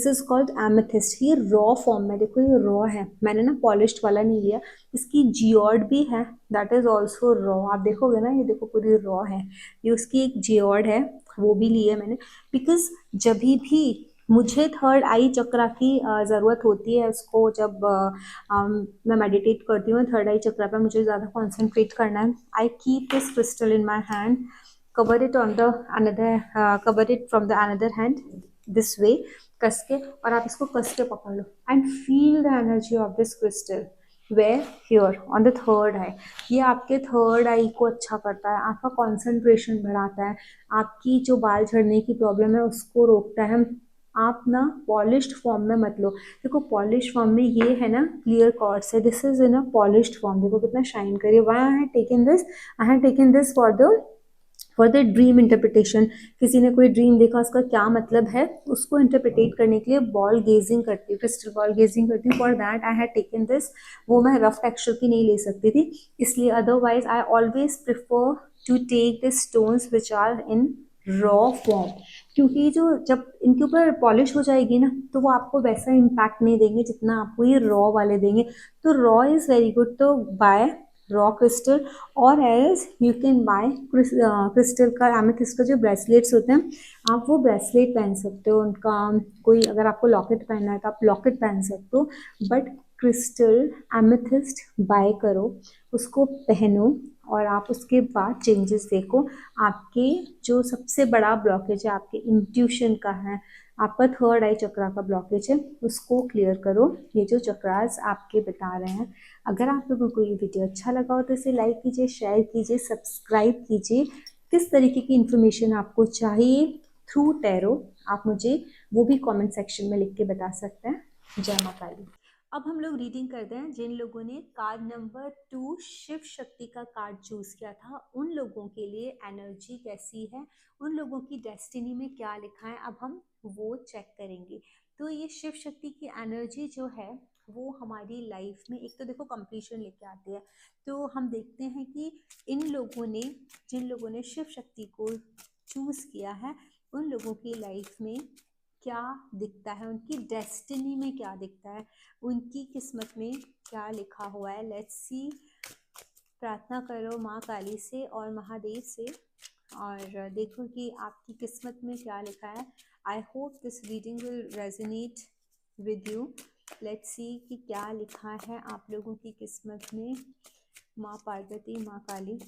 इज कॉल्ड एमेथिस्ट। ये रॉ फॉर्म में, देखो ये रॉ है, मैंने ना पॉलिश्ड वाला नहीं लिया। इसकी जियोड भी है, दैट इज ऑल्सो रॉ। आप देखोगे ना, ये देखो पूरी रॉ है। ये उसकी एक जियोड है, वो भी ली है मैंने, बिकॉज जब भी मुझे थर्ड आई चक्रा की ज़रूरत होती है, उसको जब मैं मेडिटेट करती हूँ थर्ड आई चक्रा पर, मुझे ज़्यादा कॉन्सेंट्रेट करना है, I keep this crystal in my hand, cover it on the another cover it from the another hand this way, कस के, और आप इसको कस के पकड़ लो and feel the energy of this crystal wear here on the third eye. ये आपके थर्ड आई को अच्छा करता है, आपका कंसंट्रेशन बढ़ाता है, आपकी जो बाल झड़ने की प्रॉब्लम है उसको रोकता है। आप ना पॉलिश्ड फॉर्म में मत लो। देखो पॉलिश फॉर्म में ये है ना क्लियर कॉर्ड्स है, this is in a polished form, देखो कितना शाइन करिए। Why I have taken this for the dream interpretation. किसी ने कोई ड्रीम देखा, उसका क्या मतलब है, उसको इंटरप्रिटेट करने के लिए बॉल गेजिंग करती हूँ, क्रिस्टल बॉल गेजिंग करती हूँ। For that I had taken this. वो मैं रफ टेक्सचर की नहीं ले सकती थी, इसलिए otherwise I always prefer to take the stones which are in raw form, क्योंकि जो जब इनके ऊपर पॉलिश हो जाएगी ना तो वो आपको वैसा इम्पैक्ट नहीं देंगे जितना आपको ये रॉ वाले देंगे। तो रॉ इज़ वेरी गुड, तो बाय रॉ क्रिस्टल। और as you can buy crystal का, एमेथिस्ट का जो ब्रेसलेट्स होते हैं, आप वो ब्रेसलेट पहन सकते हो उनका। कोई अगर आपको लॉकेट पहनना है तो आप लॉकेट पहन सकते हो, बट क्रिस्टल एमेथिस्ट बाय करो, उसको पहनो और आप उसके बाद चेंजेस देखो। आपके जो सबसे बड़ा ब्लॉकेज है आपके इंट्यूशन का है, आपका थर्ड आई चक्रा का ब्लॉकेज है, उसको क्लियर करो। ये जो चक्रास आपके बता रहे हैं, अगर आप लोगों को ये वीडियो अच्छा लगा हो तो इसे लाइक कीजिए, शेयर कीजिए, सब्सक्राइब कीजिए। किस तरीके की इन्फॉर्मेशन आपको चाहिए थ्रू टैरो, आप मुझे वो भी कमेंट सेक्शन में लिख के बता सकते हैं। जय माता काली। अब हम लोग रीडिंग करते हैं। जिन लोगों ने कार्ड नंबर 2 शिव शक्ति का कार्ड चूज किया था, उन लोगों के लिए एनर्जी कैसी है, उन लोगों की डेस्टिनी में क्या लिखा है, अब हम वो चेक करेंगे। तो ये शिव शक्ति की एनर्जी जो है वो हमारी लाइफ में एक तो देखो कंप्लीशन लेके आती है। तो हम देखते हैं कि इन लोगों ने, जिन लोगों ने शिव शक्ति को चूज किया है, उन लोगों की लाइफ में क्या दिखता है, उनकी डेस्टिनी में क्या दिखता है, उनकी किस्मत में क्या लिखा हुआ है। Let's see. प्रार्थना करो माँ काली से और महादेव से और देखो कि आपकी किस्मत में क्या लिखा है। I hope this reading will resonate with you. Let's see कि क्या लिखा है आप लोगों की किस्मत में। माँ पार्वती, माँ काली,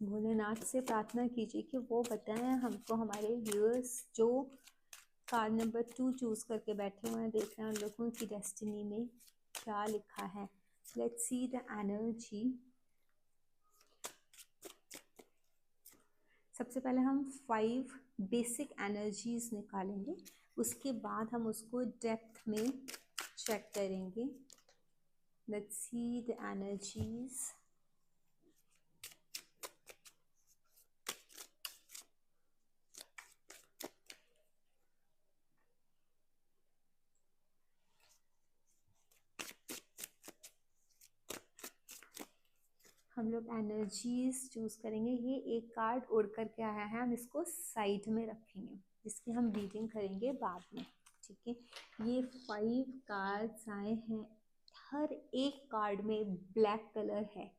भोलेनाथ से प्रार्थना कीजिए कि वो बताएं हमको, हमारे व्यूअर्स जो कार्ड नंबर 2 चूज करके बैठे हुए हैं, देख रहे हैं उन लोगों की डेस्टिनी में क्या लिखा है। Let's see the energy. सबसे पहले हम 5 बेसिक एनर्जीज निकालेंगे, उसके बाद हम उसको डेप्थ में चेक करेंगे। Let's see the energies. हम लोग एनर्जीज चूज करेंगे। ये एक कार्ड उड़ करके आया है, हम इसको साइड में रखेंगे, इसकी हम रीडिंग करेंगे बाद में। ठीक है, ये 5 कार्ड्स आए हैं, हर एक कार्ड में ब्लैक कलर है,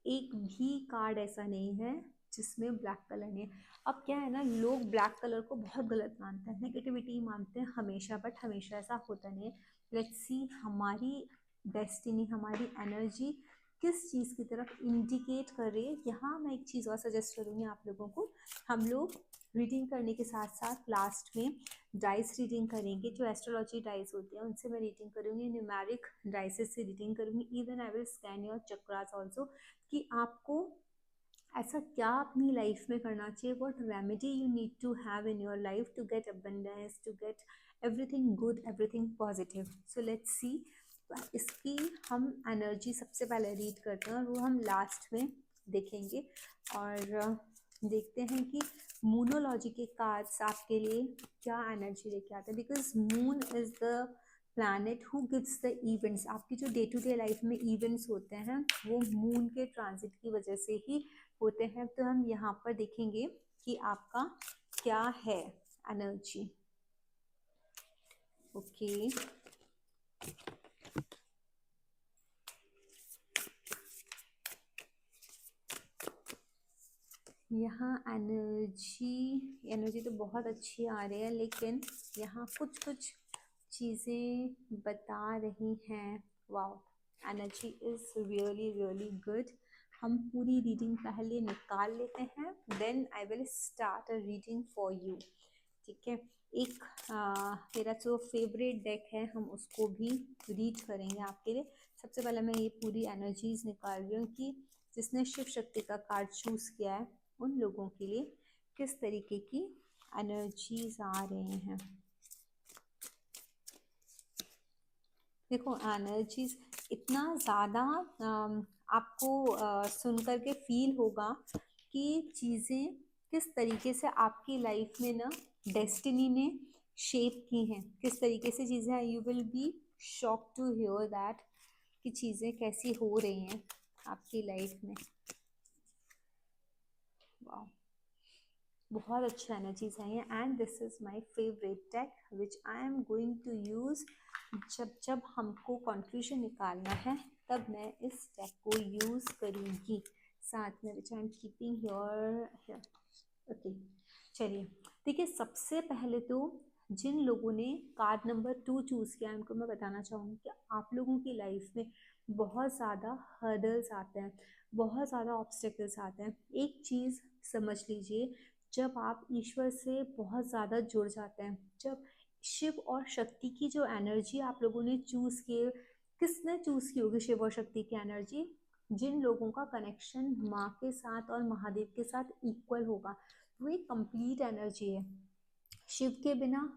एक भी कार्ड ऐसा नहीं है जिसमें ब्लैक कलर नहीं है। अब क्या है ना, लोग ब्लैक कलर को बहुत गलत मानते हैं, नेगेटिविटी मानते हैं हमेशा, बट हमेशा ऐसा होता नहीं है। लेट्स सी हमारी डेस्टिनी, हमारी एनर्जी किस चीज़ की तरफ इंडिकेट कर रही है। यहाँ मैं एक चीज़ और सजेस्ट करूँगी आप लोगों को। हम लोग रीडिंग करने के साथ साथ लास्ट में डाइस रीडिंग करेंगे, जो एस्ट्रोलॉजी डाइस होती है उनसे मैं रीडिंग करूँगी, न्यूमेरिक डाइसेस से रीडिंग करूँगी। Even I will scan your chakras also, कि आपको ऐसा क्या अपनी लाइफ में करना चाहिए, what remedy you need to have in your life to get abundance, to get everything good, everything positive. So let's see. इसकी हम एनर्जी सबसे पहले रीड करते हैं और वो हम लास्ट में देखेंगे। और देखते हैं कि मूनोलॉजी के कार्ड्स आपके लिए क्या एनर्जी लेके आते हैं, because moon is the planet who gives the events. आपकी जो डे टू डे लाइफ में इवेंट्स होते हैं वो मून के ट्रांजिट की वजह से ही होते हैं। तो हम यहाँ पर देखेंगे कि आपका क्या है एनर्जी। ओके, यहाँ एनर्जी तो बहुत अच्छी आ रही है, लेकिन यहाँ कुछ कुछ चीज़ें बता रही हैं। Wow, energy is really really good. हम पूरी रीडिंग पहले निकाल लेते हैं, then I will start a reading for you. ठीक है, एक मेरा जो फेवरेट डेक है हम उसको भी रीड करेंगे आपके लिए। सबसे पहले मैं ये पूरी एनर्जीज निकाल रही हूँ कि जिसने शिव शक्ति का कार्ड चूज किया है उन लोगों के लिए किस तरीके की एनर्जीज आ रहे हैं। देखो एनर्जीज इतना ज़्यादा आपको सुन कर के फील होगा कि चीज़ें किस तरीके से आपकी लाइफ में ना डेस्टिनी ने शेप की हैं, किस तरीके से चीज़ें। You will be shock to hear that कि चीज़ें कैसी हो रही हैं आपकी लाइफ में। वाह, बहुत अच्छा एनर्जीज आई है and this is my favourite deck which I am going to use. जब जब हमको कंक्लूजन निकालना है तब मैं इस डेक को यूज़ करूँगी साथ में, which I am keeping your. Okay, चलिए देखिए, सबसे पहले तो जिन लोगों ने कार्ड नंबर 2 चूज़ किया उनको मैं बताना चाहूँगी कि आप लोगों की लाइफ में बहुत ज़्यादा हर्डल्स आते हैं, बहुत ज़्यादा ऑब्स्टेकल्स आते हैं। एक चीज़ समझ लीजिए, जब आप ईश्वर से बहुत ज़्यादा जुड़ जाते हैं, जब शिव और शक्ति की जो एनर्जी आप लोगों ने चूज की, किसने चूज की होगी शिव और शक्ति की एनर्जी? जिन लोगों का कनेक्शन माँ के साथ और महादेव के साथ इक्वल होगा, वो एक कंप्लीट एनर्जी है। शिव के बिना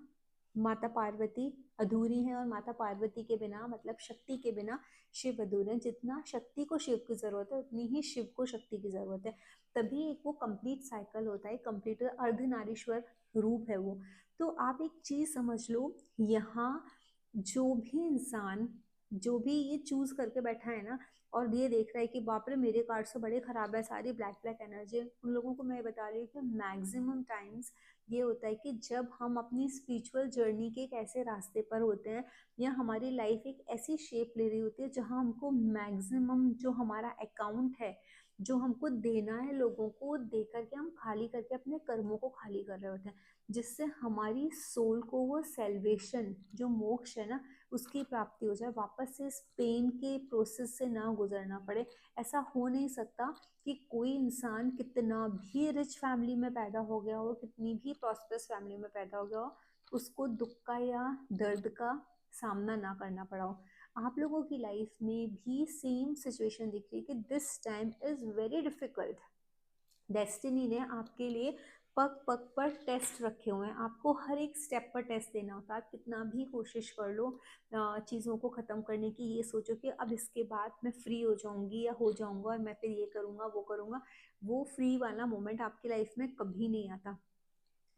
माता पार्वती अधूरी है, और माता पार्वती के बिना मतलब शक्ति के बिना शिव अधूरे हैं। जितना शक्ति को शिव की जरूरत है, उतनी ही शिव को शक्ति की जरूरत है। तभी एक वो कंप्लीट साइकिल होता है, कंप्लीट अर्धनारीश्वर रूप है वो। तो आप एक चीज समझ लो, यहाँ जो भी इंसान जो भी ये चूज करके बैठा है ना, और ये देख रहा है कि बाप रे मेरे कार्ड से बड़े खराब है, सारी ब्लैक ब्लैक एनर्जी, उन लोगों को मैं बता रही हूँ कि मैक्सिमम टाइम्स ये होता है कि जब हम अपनी स्पिरिचुअल जर्नी के एक ऐसे रास्ते पर होते हैं, या हमारी लाइफ एक ऐसी शेप ले रही होती है जहां हमको मैक्सिमम जो हमारा अकाउंट है, जो हमको देना है लोगों को, वो दे करके हम खाली करके अपने कर्मों को खाली कर रहे होते हैं, जिससे हमारी सोल को वो सेल्वेशन जो मोक्ष है ना, उसकी प्राप्ति हो जाए, वापस से इस पेन के प्रोसेस से ना गुजरना पड़े। ऐसा हो नहीं सकता कि कोई इंसान कितना भी रिच फैमिली में पैदा हो गया हो, कितनी भी प्रॉस्पेरस फैमिली में पैदा हो गया हो, उसको दुख का या दर्द का सामना ना करना पड़ा हो। आप लोगों की लाइफ में भी सेम सिचुएशन दिख रही है कि this time is very difficult. Destiny ने आपके लिए पग पग पर टेस्ट रखे हुए हैं, आपको हर एक स्टेप पर टेस्ट देना होता है। आप कितना भी कोशिश कर लो चीज़ों को ख़त्म करने की, ये सोचो कि अब इसके बाद मैं फ्री हो जाऊंगी या हो जाऊंगा और मैं फिर ये करूंगा वो करूंगा, वो फ्री वाला मोमेंट आपकी लाइफ में कभी नहीं आता।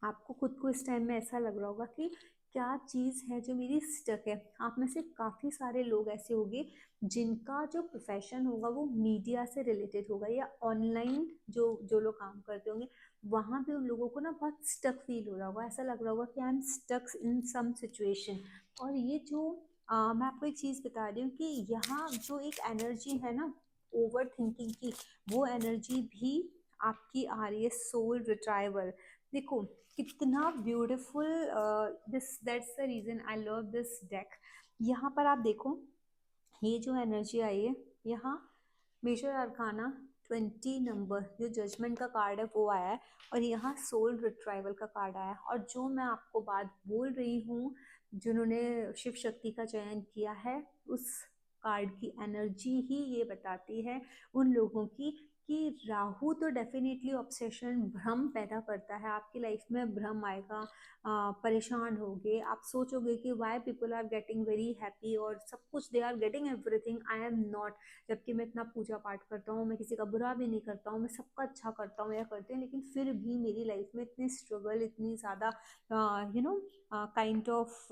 आपको खुद को इस टाइम में ऐसा लग रहा होगा कि क्या चीज़ है जो मेरी स्टक है। आप में से काफ़ी सारे लोग ऐसे होंगे जिनका जो प्रोफेशन होगा वो मीडिया से रिलेटेड होगा, या ऑनलाइन जो जो लोग काम करते होंगे, वहाँ पे उन लोगों को ना बहुत स्टक फील हो रहा होगा, ऐसा लग रहा होगा कि I am stuck in some situation. और ये जो मैं आपको एक चीज़ बता रही हूँ कि यहाँ जो एक एनर्जी है ना ओवर थिंकिंग की, वो एनर्जी भी आपकी आ रही है सोल रिट्राइवल। देखो कितना beautiful, this that's the reason I love this deck. यहाँ पर आप देखो, ये जो एनर्जी आई है, यहाँ मेजर अरकाना 20 नंबर जो जजमेंट का कार्ड है वो आया है, और यहाँ सोल रिट्राइवल का कार्ड आया है। और जो मैं आपको बात बोल रही हूँ, जिन्होंने शिव शक्ति का चयन किया है, उस कार्ड की एनर्जी ही ये बताती है उन लोगों की कि राहु तो डेफिनेटली ऑब्सेशन भ्रम पैदा करता है। आपकी लाइफ में भ्रम आएगा, परेशान होगे, आप सोचोगे कि why people are getting very happy और सब कुछ, they are getting everything, I am not. जबकि मैं इतना पूजा पाठ करता हूँ, मैं किसी का बुरा भी नहीं करता हूँ, मैं सबका अच्छा करता हूँ या करते हैं, लेकिन फिर भी मेरी लाइफ में इतनी स्ट्रगल, इतनी ज़्यादा काइंड ऑफ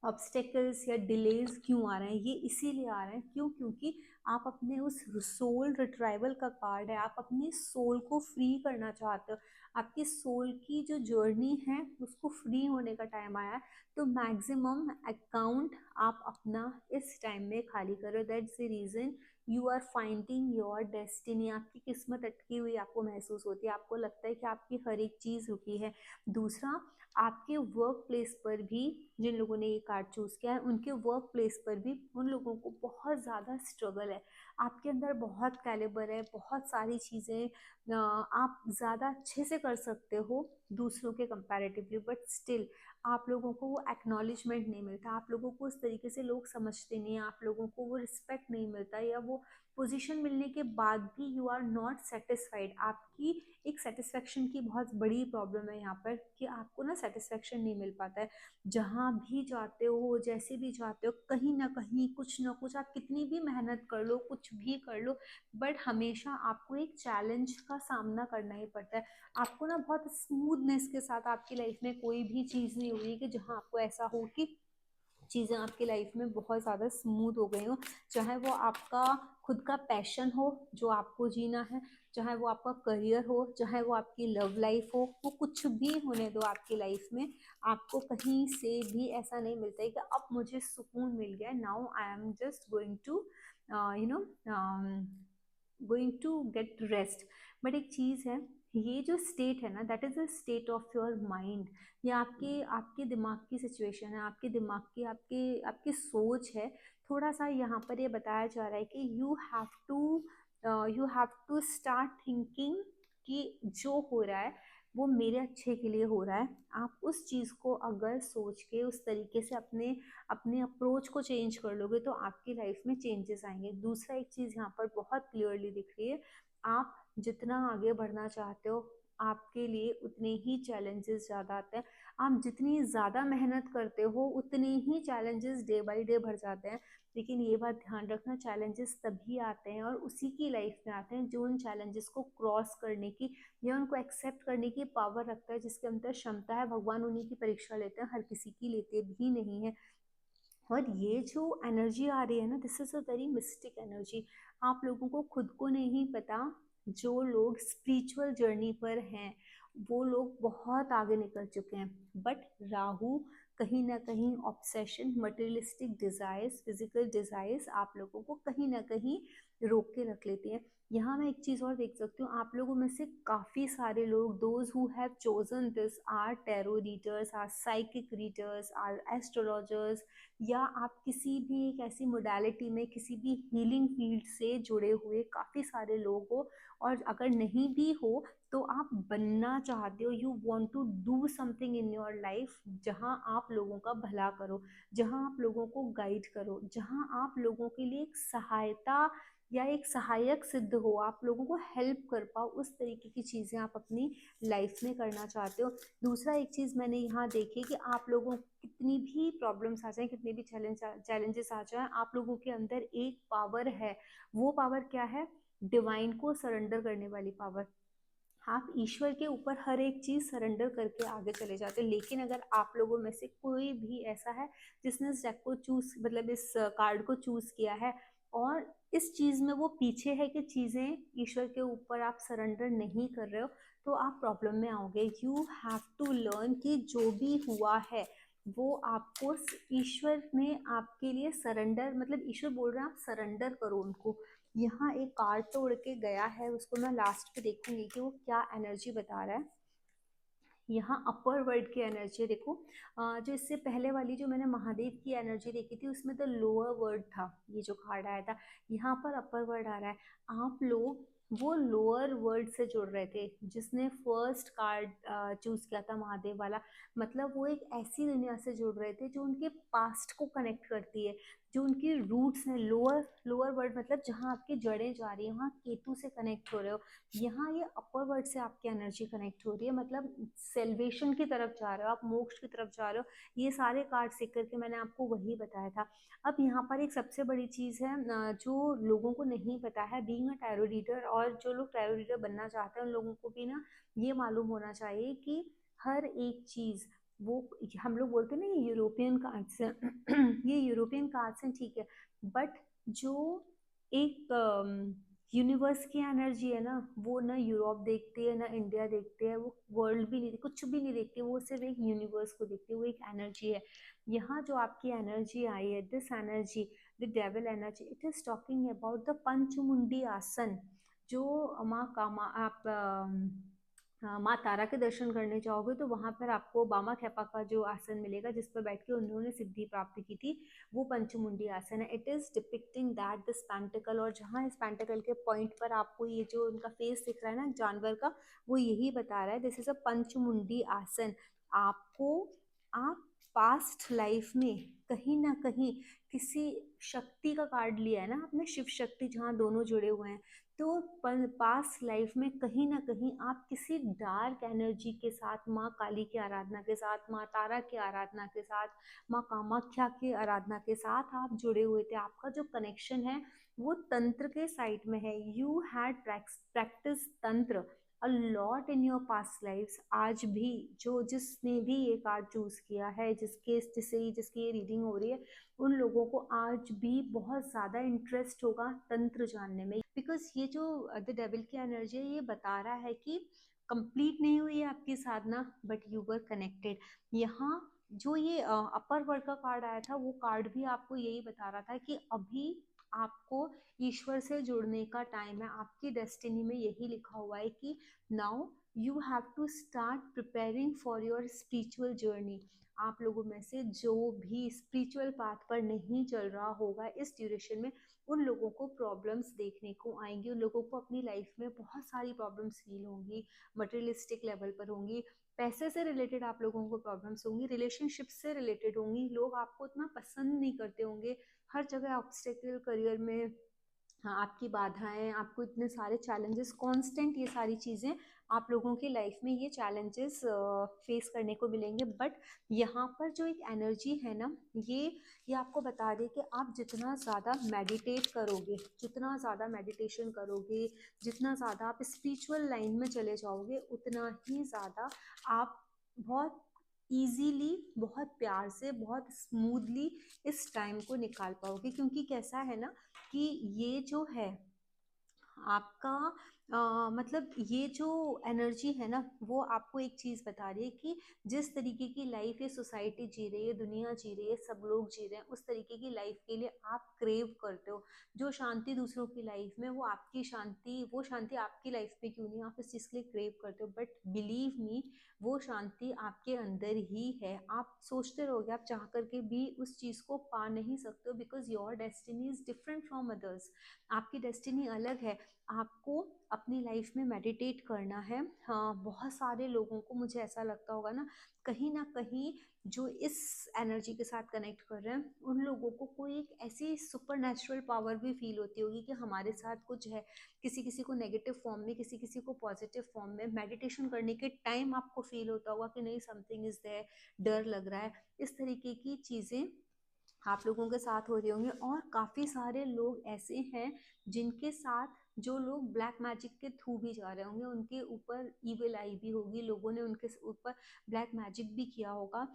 ऑब्स्टेकल्स या डिलेज क्यों आ रहे हैं? ये इसीलिए आ रहे हैं, क्यों? क्योंकि आप अपने उस सोल रिट्राइवल का कार्ड है, आप अपनी सोल को फ्री करना चाहते हो, आपकी सोल की जो जर्नी है उसको फ्री होने का टाइम आया है। तो मैक्सिमम अकाउंट आप अपना इस टाइम में खाली करो। That's the reason you are finding your destiny. आपकी किस्मत अटकी हुई आपको महसूस होती है, आपको लगता है कि आपकी हर एक चीज रुकी है। दूसरा, आपके वर्क प्लेस पर भी जिन लोगों ने ये कार्ड चूज किया है, उनके वर्क प्लेस पर भी उन लोगों को बहुत ज़्यादा स्ट्रगल है। आपके अंदर बहुत कैलिबर है, बहुत सारी चीज़ें आप ज़्यादा अच्छे से कर सकते हो दूसरों के कंपैरेटिवली, बट स्टिल आप लोगों को वो एक्नॉलेजमेंट नहीं मिलता, आप लोगों को उस तरीके से लोग समझते नहीं हैं, आप लोगों को वो रिस्पेक्ट नहीं मिलता, या वो पोजीशन मिलने के बाद भी यू आर नॉट सेटिस्फाइड। आपकी एक सेटिस्फेक्शन की बहुत बड़ी प्रॉब्लम है यहाँ पर, कि आपको ना सेटिस्फेक्शन नहीं मिल पाता है। जहाँ भी जाते हो, जैसे भी जाते हो, कहीं ना कहीं कुछ ना कुछ, आप कितनी भी मेहनत कर लो, कुछ भी कर लो, बट हमेशा आपको एक चैलेंज का सामना करना ही पड़ता है। आपको ना बहुत स्मूथनेस के साथ आपकी लाइफ में कोई भी चीज़ नहीं हो रही कि जहाँ आपको ऐसा हो कि चीज़ें आपकी लाइफ में बहुत ज़्यादा स्मूथ हो गई हो। चाहे वो आपका खुद का पैशन हो जो आपको जीना है, चाहे वो आपका करियर हो, चाहे वो आपकी लव लाइफ हो, वो कुछ भी होने दो आपकी लाइफ में, आपको कहीं से भी ऐसा नहीं मिलता है कि अब मुझे सुकून मिल गया, now I am just going to you know going to get rest. But एक चीज़ है, ये जो स्टेट है ना, that is a state of your mind. ये आपके आपके दिमाग की सिचुएशन है, आपके दिमाग की आपके आपकी सोच है। थोड़ा सा यहाँ पर ये बताया जा रहा है कि you have to start thinking कि जो हो रहा है वो मेरे अच्छे के लिए हो रहा है। आप उस चीज़ को अगर सोच के उस तरीके से अपने अपने अप्रोच को चेंज कर लोगे तो आपकी लाइफ में चेंजेस आएंगे। दूसरा एक चीज़ यहाँ पर बहुत क्लियरली दिख रही है, आप जितना आगे बढ़ना चाहते हो आपके लिए उतने ही चैलेंजेस ज़्यादा आते हैं। आप जितनी ज़्यादा मेहनत करते हो उतने ही चैलेंजेस डे बाय डे बढ़ जाते हैं। लेकिन ये बात ध्यान रखना, चैलेंजेस तभी आते हैं और उसी की लाइफ में आते हैं जो उन चैलेंजेस को क्रॉस करने की या उनको एक्सेप्ट करने की पावर रखता है, जिसके अंदर क्षमता है। भगवान उन्हीं की परीक्षा लेते हैं, हर किसी की लेते भी नहीं है। और ये जो एनर्जी आ रही है ना, this is a very mistake energy. आप लोगों को खुद को नहीं पता, जो लोग स्पिरिचुअल जर्नी पर हैं वो लोग बहुत आगे निकल चुके हैं। बट राहु कहीं ना कहीं obsession, materialistic desires, physical desires आप लोगों को कहीं ना कहीं रोक के रख लेती हैं। यहाँ मैं एक चीज और देख सकती हूँ, आप लोगों में से काफी सारे लोग, those who have chosen this, are tarot readers, are psychic readers, are astrologers, या आप किसी भी एक ऐसी मोडालिटी में किसी भी हीलिंग फील्ड से जुड़े हुए काफ़ी सारे लोग हो। और अगर नहीं भी हो तो आप बनना चाहते हो, you want to do something in your life जहां आप लोगों का भला करो, जहां आप लोगों को गाइड करो, जहां आप लोगों के लिए एक सहायता या एक सहायक सिद्ध हो, आप लोगों को हेल्प कर पाओ, उस तरीके की चीज़ें आप अपनी लाइफ में करना चाहते हो। दूसरा एक चीज़ मैंने यहाँ देखी कि आप लोगों कितनी भी प्रॉब्लम्स आ जाए, कितने भी चैलेंजेस आ जाए, आप लोगों के अंदर एक पावर है। वो पावर क्या है? डिवाइन को सरेंडर करने वाली पावर। आप ईश्वर के ऊपर हर एक चीज सरेंडर करके आगे चले जाते हैं। लेकिन अगर आप लोगों में से कोई भी ऐसा है जिसने इस डेक को चूज, मतलब इस कार्ड को चूज किया है और इस चीज में वो पीछे है कि चीजें ईश्वर के ऊपर आप सरेंडर नहीं कर रहे हो, तो आप प्रॉब्लम में आओगे। यू हैव टू लर्न कि जो भी हुआ है वो आपको ईश्वर ने आपके लिए सरेंडर, मतलब ईश्वर बोल रहे हैं आप सरेंडर करो उनको। यहाँ एक कार्ड तो उड़ के गया है, उसको मैं लास्ट पे देखूंगी कि वो क्या एनर्जी बता रहा है। यहाँ अपर वर्ल्ड की एनर्जी है, देखो। जो इससे पहले वाली जो मैंने महादेव की एनर्जी देखी थी उसमें तो लोअर वर्ल्ड था, ये जो कार्ड आया था। यहाँ पर अपर वर्ल्ड आ रहा है। आप लोग वो लोअर वर्ल्ड से जुड़ रहे थे जिसने फर्स्ट कार्ड चूज किया था महादेव वाला। मतलब वो एक ऐसी दुनिया से जुड़ रहे थे जो उनके पास्ट को कनेक्ट करती है, जो उनकी रूट्स हैं। लोअर लोअर वर्ल्ड मतलब जहाँ आपकी जड़ें जा रही है, वहाँ केतु से कनेक्ट हो रहे हो। यहाँ ये अपर वर्ल्ड से आपकी एनर्जी कनेक्ट हो रही है, मतलब सेल्वेशन की तरफ जा रहे हो, आप मोक्ष की तरफ जा रहे हो। ये सारे कार्ड सीख करके मैंने आपको वही बताया था। अब यहाँ पर एक सबसे बड़ी चीज है जो लोगों को नहीं पता है, बीइंग अ टैरो रीडर, और जो लोग टैरो रीडर बनना चाहते हैं उन लोगों को भी ना ये मालूम होना चाहिए कि हर एक चीज, वो हम लोग बोलते हैं ना ये यूरोपियन कार्ड्स हैं ये यूरोपियन कार्ड्स हैं, ठीक है। बट जो एक यूनिवर्स की एनर्जी है ना, वो ना यूरोप देखती है ना इंडिया देखती है, वो वर्ल्ड भी नहीं, कुछ भी नहीं देखती, वो सिर्फ एक यूनिवर्स को देखती है, वो एक एनर्जी है। यहाँ जो आपकी एनर्जी आई है, this energy, the devil energy, it is talking about the Panchmundi Asan. जो माँ कामा आप माँ तारा के दर्शन करने जाओगे तो वहां पर आपको बामा खेपा का जो आसन मिलेगा जिस पर बैठ के उन्होंने सिद्धि प्राप्त की थी, वो पंचमुंडी आसन है। It is depicting that this pentacle, और जहाँ इस पेंटिकल के पॉइंट पर आपको ये जो उनका फेस दिख रहा है ना जानवर का, वो यही बता रहा है दिस इज अ पंचमुंडी आसन। आपको, आप पास्ट लाइफ में कहीं ना कहीं किसी शक्ति का कार्ड लिया है ना आपने, शिव शक्ति, जहाँ दोनों जुड़े हुए हैं। तो पास्ट लाइफ में कहीं ना कहीं आप किसी डार्क एनर्जी के साथ, माँ काली की आराधना के साथ, माँ तारा की आराधना के साथ, माँ कामाख्या की आराधना के साथ आप जुड़े हुए थे। आपका जो कनेक्शन है वो तंत्र के साइड में है। You had practice tantra a lot in your past lifes. आज भी जो जिसने भी ये कार्ड चूज किया है, जिसकी ये रीडिंग हो रही है, उन लोगों को आज भी बहुत ज्यादा इंटरेस्ट होगा तंत्र जानने में। बिकॉज ये जो द डेविल की एनर्जी है ये बता रहा है कि कंप्लीट नहीं हुई है आपकी साधना, बट यू वर कनेक्टेड। यहाँ जो ये अपर वर्ल्ड का कार्ड आया था, वो कार्ड भी आपको यही बता रहा था कि अभी आपको ईश्वर से जुड़ने का टाइम है। आपकी डेस्टिनी में यही लिखा हुआ है कि now you have to start preparing for your spiritual journey. आप लोगों में से जो भी स्पिरिचुअल पाथ पर नहीं चल रहा होगा इस ड्यूरेशन में, उन लोगों को प्रॉब्लम्स देखने को आएंगी, उन लोगों को अपनी लाइफ में बहुत सारी प्रॉब्लम्स फील होंगी, मटेरियलिस्टिक लेवल पर होंगी, पैसे से रिलेटेड आप लोगों को प्रॉब्लम्स होंगी, रिलेशनशिप से रिलेटेड होंगी, लोग आपको उतना पसंद नहीं करते होंगे, हर जगह ऑब्स्टेकल करियर में, हाँ, आपकी बाधाएं, आपको इतने सारे चैलेंजेस कांस्टेंट, ये सारी चीज़ें आप लोगों की लाइफ में ये चैलेंजेस फेस करने को मिलेंगे। बट यहाँ पर जो एक एनर्जी है ना, ये आपको बता दे कि आप जितना ज़्यादा मेडिटेट करोगे, जितना ज़्यादा मेडिटेशन करोगे, जितना ज़्यादा आप स्पिरिचुअल लाइन में चले जाओगे, उतना ही ज़्यादा आप बहुत इजीली, बहुत प्यार से, बहुत स्मूथली इस टाइम को निकाल पाओगे। क्योंकि कैसा है ना कि ये जो है आपका मतलब ये जो एनर्जी है ना, वो आपको एक चीज बता रही है कि जिस तरीके की लाइफ ये सोसाइटी जी रही है, दुनिया जी रही है, सब लोग जी रहे हैं, उस तरीके की लाइफ के लिए आप क्रेव करते हो। जो शांति दूसरों की लाइफ में, वो आपकी शांति, वो शांति आपकी लाइफ में क्यों नहीं, आप इस चीज के लिए क्रेव करते हो। बट बिलीव मी, वो शांति आपके अंदर ही है। आप सोचते रहोगे, आप चाह करके भी उस चीज को पा नहीं सकते हो, because your destiny is different from others. आपकी डेस्टिनी अलग है। आपको अपनी लाइफ में मेडिटेट करना है। हाँ, बहुत सारे लोगों को, मुझे ऐसा लगता होगा ना कहीं जो इस एनर्जी के साथ कनेक्ट कर रहे हैं, उन लोगों को कोई एक ऐसी सुपर नेचुरल पावर भी फील होती होगी कि हमारे साथ कुछ है। किसी किसी को नेगेटिव फॉर्म में, किसी किसी को पॉजिटिव फॉर्म में। मेडिटेशन करने के टाइम आपको फील होता होगा कि नहीं, समथिंग इज देयर, डर लग रहा है। इस तरीके की चीजें आप लोगों के साथ हो रही होंगी। और काफी सारे लोग ऐसे हैं जिनके साथ, जो लोग ब्लैक मैजिक के थ्रू भी जा रहे होंगे, उनके ऊपर इविल आई भी होगी, लोगों ने उनके ऊपर ब्लैक मैजिक भी किया होगा।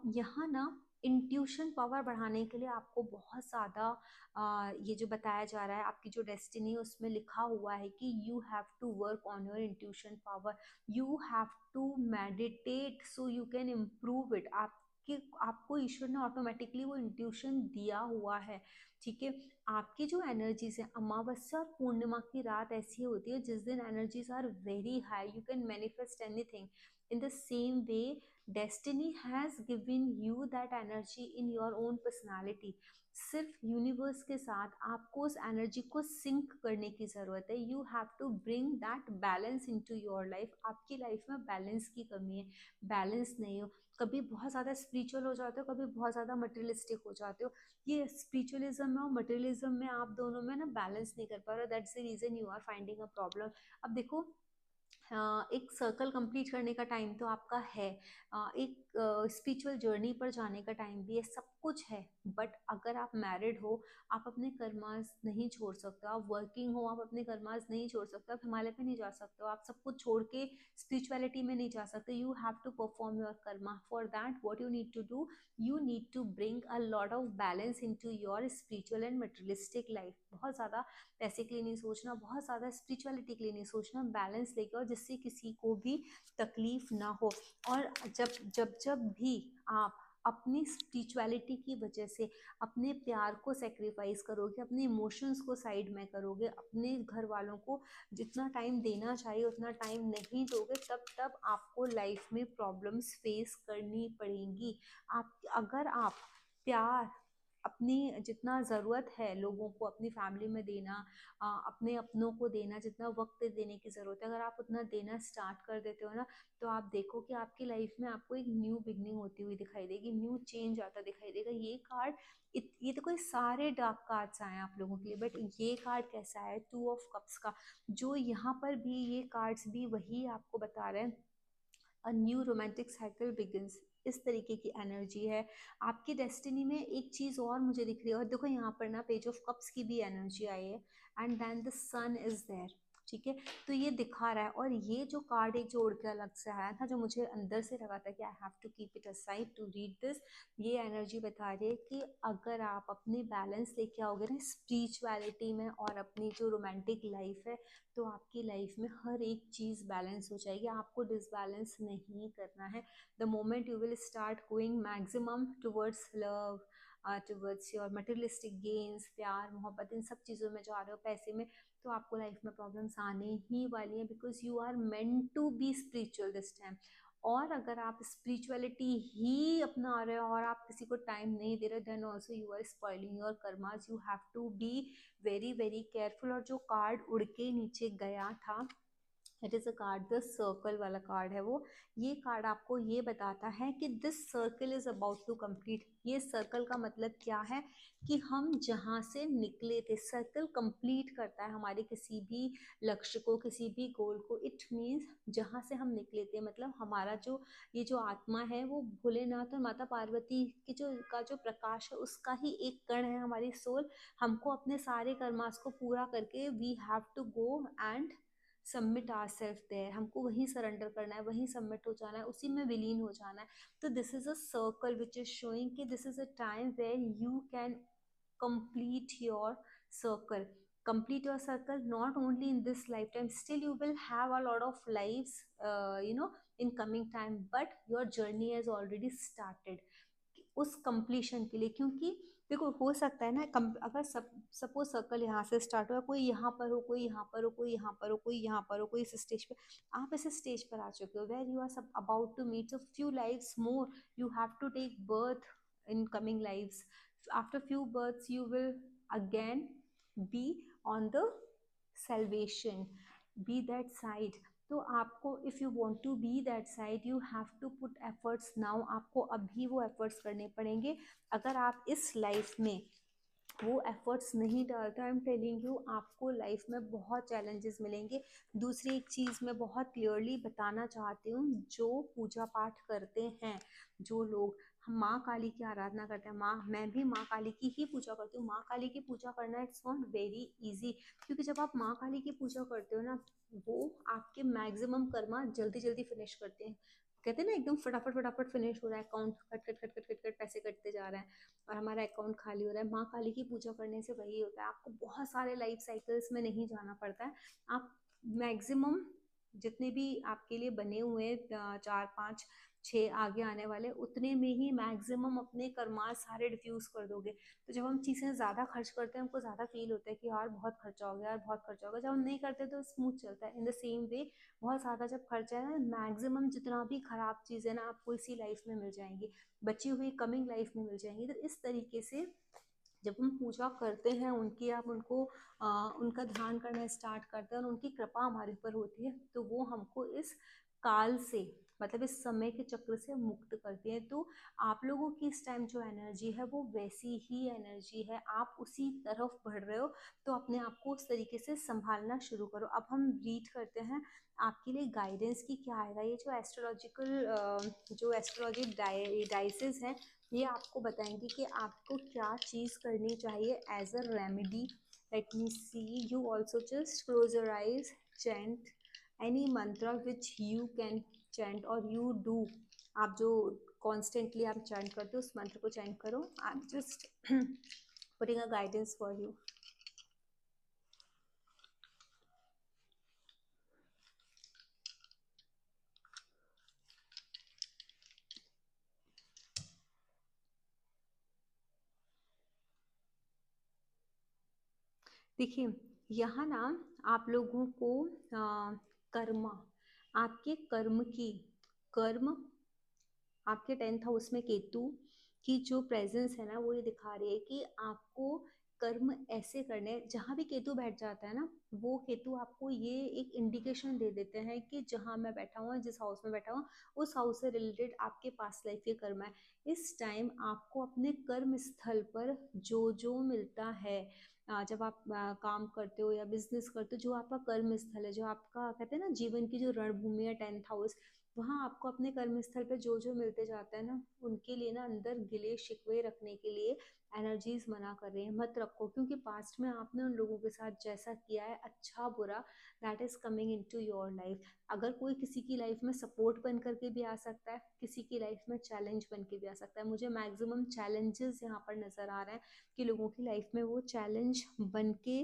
यहाँ ना इंट्यूशन पावर बढ़ाने के लिए आपको बहुत ज़्यादा ये जो बताया जा रहा है, आपकी जो डेस्टिनी, उसमें लिखा हुआ है कि you have to work on your intuition power, you have to meditate so you can improve it. आप कि आपको ईश्वर ने ऑटोमेटिकली वो इंट्यूशन दिया हुआ है। ठीक है, आपकी जो एनर्जीज है, अमावस्या और पूर्णिमा की रात ऐसी होती है जिस दिन energies are very high, you can manifest anything. In the same way, destiny has given you that energy in your own personality. सिर्फ यूनिवर्स के साथ आपको उस एनर्जी को सिंक करने की जरूरत है। You have to bring that balance into your life. आपकी लाइफ में बैलेंस की कमी है, बैलेंस नहीं हो। कभी बहुत ज़्यादा स्पिरिचुअल हो जाते हो, कभी बहुत ज़्यादा मटेरियलिस्टिक हो जाते हो। ये स्पिरिचुअलिज्म में और मटेरियलिज्म में, आप दोनों में ना बैलेंस नहीं कर पा रहे हो। That's the reason you are finding a problem. अब देखो, एक सर्कल कंप्लीट करने का टाइम तो आपका है, एक स्पिरिचुअल जर्नी पर जाने का टाइम भी है, सब कुछ है। बट अगर आप मैरिड हो, आप अपने कर्मास नहीं छोड़ सकते हो। आप वर्किंग हो, आप अपने कर्मास नहीं छोड़ सकते हो। आप हिमालय पे नहीं जा सकते हो, आप सब कुछ छोड़ के स्पिरिचुअलिटी में नहीं जा सकते। You have to perform your karma. For that what you need to do, you need to bring a lot of balance into your spiritual and materialistic life. बहुत ज़्यादा पैसे के लिए नहीं सोचना, बहुत ज़्यादा स्पिरिचुअलिटी के लिए नहीं सोचना, बैलेंस लेके, और जिससे किसी को भी तकलीफ ना हो। और जब भी आप अपनी स्पिरिचुअलिटी की वजह से अपने प्यार को सेक्रीफाइस करोगे, अपने इमोशंस को साइड में करोगे, अपने घर वालों को जितना टाइम देना चाहिए उतना टाइम नहीं दोगे, तब तब आपको लाइफ में प्रॉब्लम्स फेस करनी पड़ेंगी। आप, अगर आप प्यार अपनी जितना ज़रूरत है लोगों को अपनी फैमिली में देना, अपने अपनों को देना, जितना वक्त देने की ज़रूरत है, अगर आप उतना देना स्टार्ट कर देते हो ना, तो आप देखो कि आपकी लाइफ में आपको एक न्यू बिगनिंग होती हुई दिखाई देगी, न्यू चेंज आता दिखाई देगा। ये कार्ड, ये तो कोई सारे डार्क कार्ड्स आए हैं आप लोगों के लिए, बट ये कार्ड कैसा है, 2 ऑफ कप्स का, जो यहाँ पर भी ये कार्ड्स भी वही आपको बता रहे हैं, a new romantic cycle begins. इस तरीके की एनर्जी है आपकी डेस्टिनी में। एक चीज और मुझे दिख रही है, और देखो यहाँ पर ना पेज ऑफ कप्स की भी एनर्जी आई है, and then the sun is there. ठीक है, तो ये दिखा रहा है। और ये जो कार्ड एक जोड़ के अलग से आया था, जो मुझे अंदर से लगा था कि I have to keep it aside to read this, ये एनर्जी बता रही है कि अगर आप अपने बैलेंस लेके आओगे ना स्पिरिचुअलिटी में और अपनी जो रोमांटिक लाइफ है, तो आपकी लाइफ में हर एक चीज़ बैलेंस हो जाएगी। आपको डिसबैलेंस नहीं करना है। The moment you will start going maximum towards love, towards your materialistic gains, प्यार मोहब्बत, इन सब चीज़ों में जा रहे हो, पैसे में, तो आपको लाइफ में प्रॉब्लम्स आने ही वाली हैं, because you are meant to be spiritual this time. और अगर आप स्पिरिचुअलिटी ही अपना रहे हो और आप किसी को टाइम नहीं दे रहे, then also you are spoiling your karmas. You have to be very very careful. और जो कार्ड उड़ के नीचे गया था, it is a card, the circle वाला कार्ड है वो। ये कार्ड आपको ये बताता है कि this circle is about to complete. ये सर्कल का मतलब क्या है कि हम जहाँ से निकले थे, सर्कल कंप्लीट करता है हमारे किसी भी लक्ष्य को, किसी भी गोल को। इट मीन्स जहाँ से हम निकले थे, मतलब हमारा जो ये जो आत्मा है वो भोलेनाथ और माता पार्वती की जो प्रकाश है उसका ही एक कण है, हमारी सोल। हमको अपने सारे कर्मास को पूरा करके we have to go and submit our self there. हमको वहीं सरेंडर करना है, वहीं सबमिट हो जाना है, उसी में विलीन हो जाना है। तो this is a circle which is showing कि this is a time where you can complete your circle. Complete your circle not only in this lifetime, still you will have a lot of lives in coming time, but your journey has already started उस completion के लिए। क्योंकि देखो हो सकता है ना, अगर सपोज सर्कल यहाँ से स्टार्ट हुआ, कोई यहाँ पर हो, कोई यहाँ पर हो, कोई यहाँ पर हो, कोई यहाँ पर हो, कोई इस स्टेज पे, आप इस स्टेज पर आ चुके हो वेर यू आर सब about to meet, so few lives more you have to take birth in coming lives. After few births you will again be on the salvation, be that side. तो आपको if you want to be that side you have to put efforts now. आपको अभी वो efforts करने पड़ेंगे। अगर आप इस लाइफ में वो एफर्ट्स नहीं डालता, आई एम टेलिंग यू, आपको लाइफ में बहुत चैलेंजेस मिलेंगे। दूसरी एक चीज़ मैं बहुत क्लियरली बताना चाहती हूँ, जो पूजा पाठ करते हैं, जो लोग हम माँ काली की आराधना करते हैं, मैं भी माँ काली की ही पूजा करती हूँ। माँ काली की पूजा करना इट्स नॉट वेरी इजी, क्योंकि जब आप माँ काली की पूजा करते हो ना, वो आपके मैक्सिमम कर्मा जल्दी जल्दी फिनिश करते हैं। कहते हैं ना एकदम फटाफट फटाफट फिनिश हो रहा है, account cut cut cut cut cut cut पैसे कटते जा रहे हैं और हमारा अकाउंट खाली हो रहा है। माँ काली की पूजा करने से वही होता है, आपको बहुत सारे लाइफ साइकिल्स में नहीं जाना पड़ता है। आप मैक्सिमम जितने भी आपके लिए बने हुए 4 5 6 आगे आने वाले, उतने में ही मैक्सिमम अपने कर्मा सारे डिफ्यूज कर दोगे। तो जब हम चीज़ें ज़्यादा खर्च करते हैं, हमको ज़्यादा फील होता है कि यार बहुत खर्चा हो गया, यार बहुत खर्चा हो गया। जब हम नहीं करते तो स्मूथ चलता है। इन द सेम वे बहुत ज़्यादा जब खर्चा है ना, मैक्सिमम जितना भी खराब चीज़ें ना आपको इसी लाइफ में मिल जाएंगी, बची हुई कमिंग लाइफ में मिल जाएंगी। तो इस तरीके से जब हम पूजा करते हैं उनकी, आप उनको उनका ध्यान करना स्टार्ट करते हैं और उनकी कृपा हमारे ऊपर होती है, तो वो हमको इस काल से, मतलब इस समय के चक्र से मुक्त करती है। तो आप लोगों की इस टाइम जो एनर्जी है वो वैसी ही एनर्जी है, आप उसी तरफ बढ़ रहे हो। तो अपने आप को उस तरीके से संभालना शुरू करो। अब हम रीड करते हैं आपके लिए गाइडेंस की क्या आएगा। ये जो एस्ट्रोलॉजिकल जो एस्ट्रोलॉजी डाइसेस हैं, ये आपको बताएंगे कि आपको क्या चीज़ करनी चाहिए as a remedy. Let me see, you also just close your eyes, chant any mantra which you can chant और यू डू। आप जो कॉन्स्टेंटली आप चैंट करते हो उस मंत्र को चैंट करो। आई am just putting a guidance for you. देखिए यहाँ ना आप लोगों को कर्मा, आपके कर्म की, कर्म आपके 10th हाउस में केतु की जो प्रेजेंस है ना, वो ये दिखा रही है कि आपको कर्म ऐसे करने, जहाँ भी केतु बैठ जाता है ना, वो केतु आपको ये एक इंडिकेशन दे देते हैं कि जहाँ मैं बैठा हुआ, जिस हाउस में बैठा हुआ, उस हाउस से रिलेटेड आपके पास लाइफ के कर्म है। इस टाइम आपको अपने कर्म स्थल पर जो जो मिलता है, जब आप काम करते हो या बिजनेस करते हो, जो आपका कर्म स्थल है, जो आपका कहते हैं ना जीवन की जो रणभूमि है 10th हाउस, वहाँ आपको अपने कर्म स्थल पे जो जो मिलते जाता है ना, उनके लिए ना अंदर गिले शिकवे रखने के लिए एनर्जीज मना कर रही है, मत रखो। क्योंकि पास्ट में आपने उन लोगों के साथ जैसा किया है, अच्छा बुरा, that is coming into your life. अगर कोई किसी की लाइफ में सपोर्ट बन करके भी आ सकता है, किसी की लाइफ में चैलेंज बन के भी आ सकता है। मुझे मैक्सिमम चैलेंजेस यहाँ पर नजर आ रहे हैं कि लोगों की लाइफ में वो चैलेंज बन के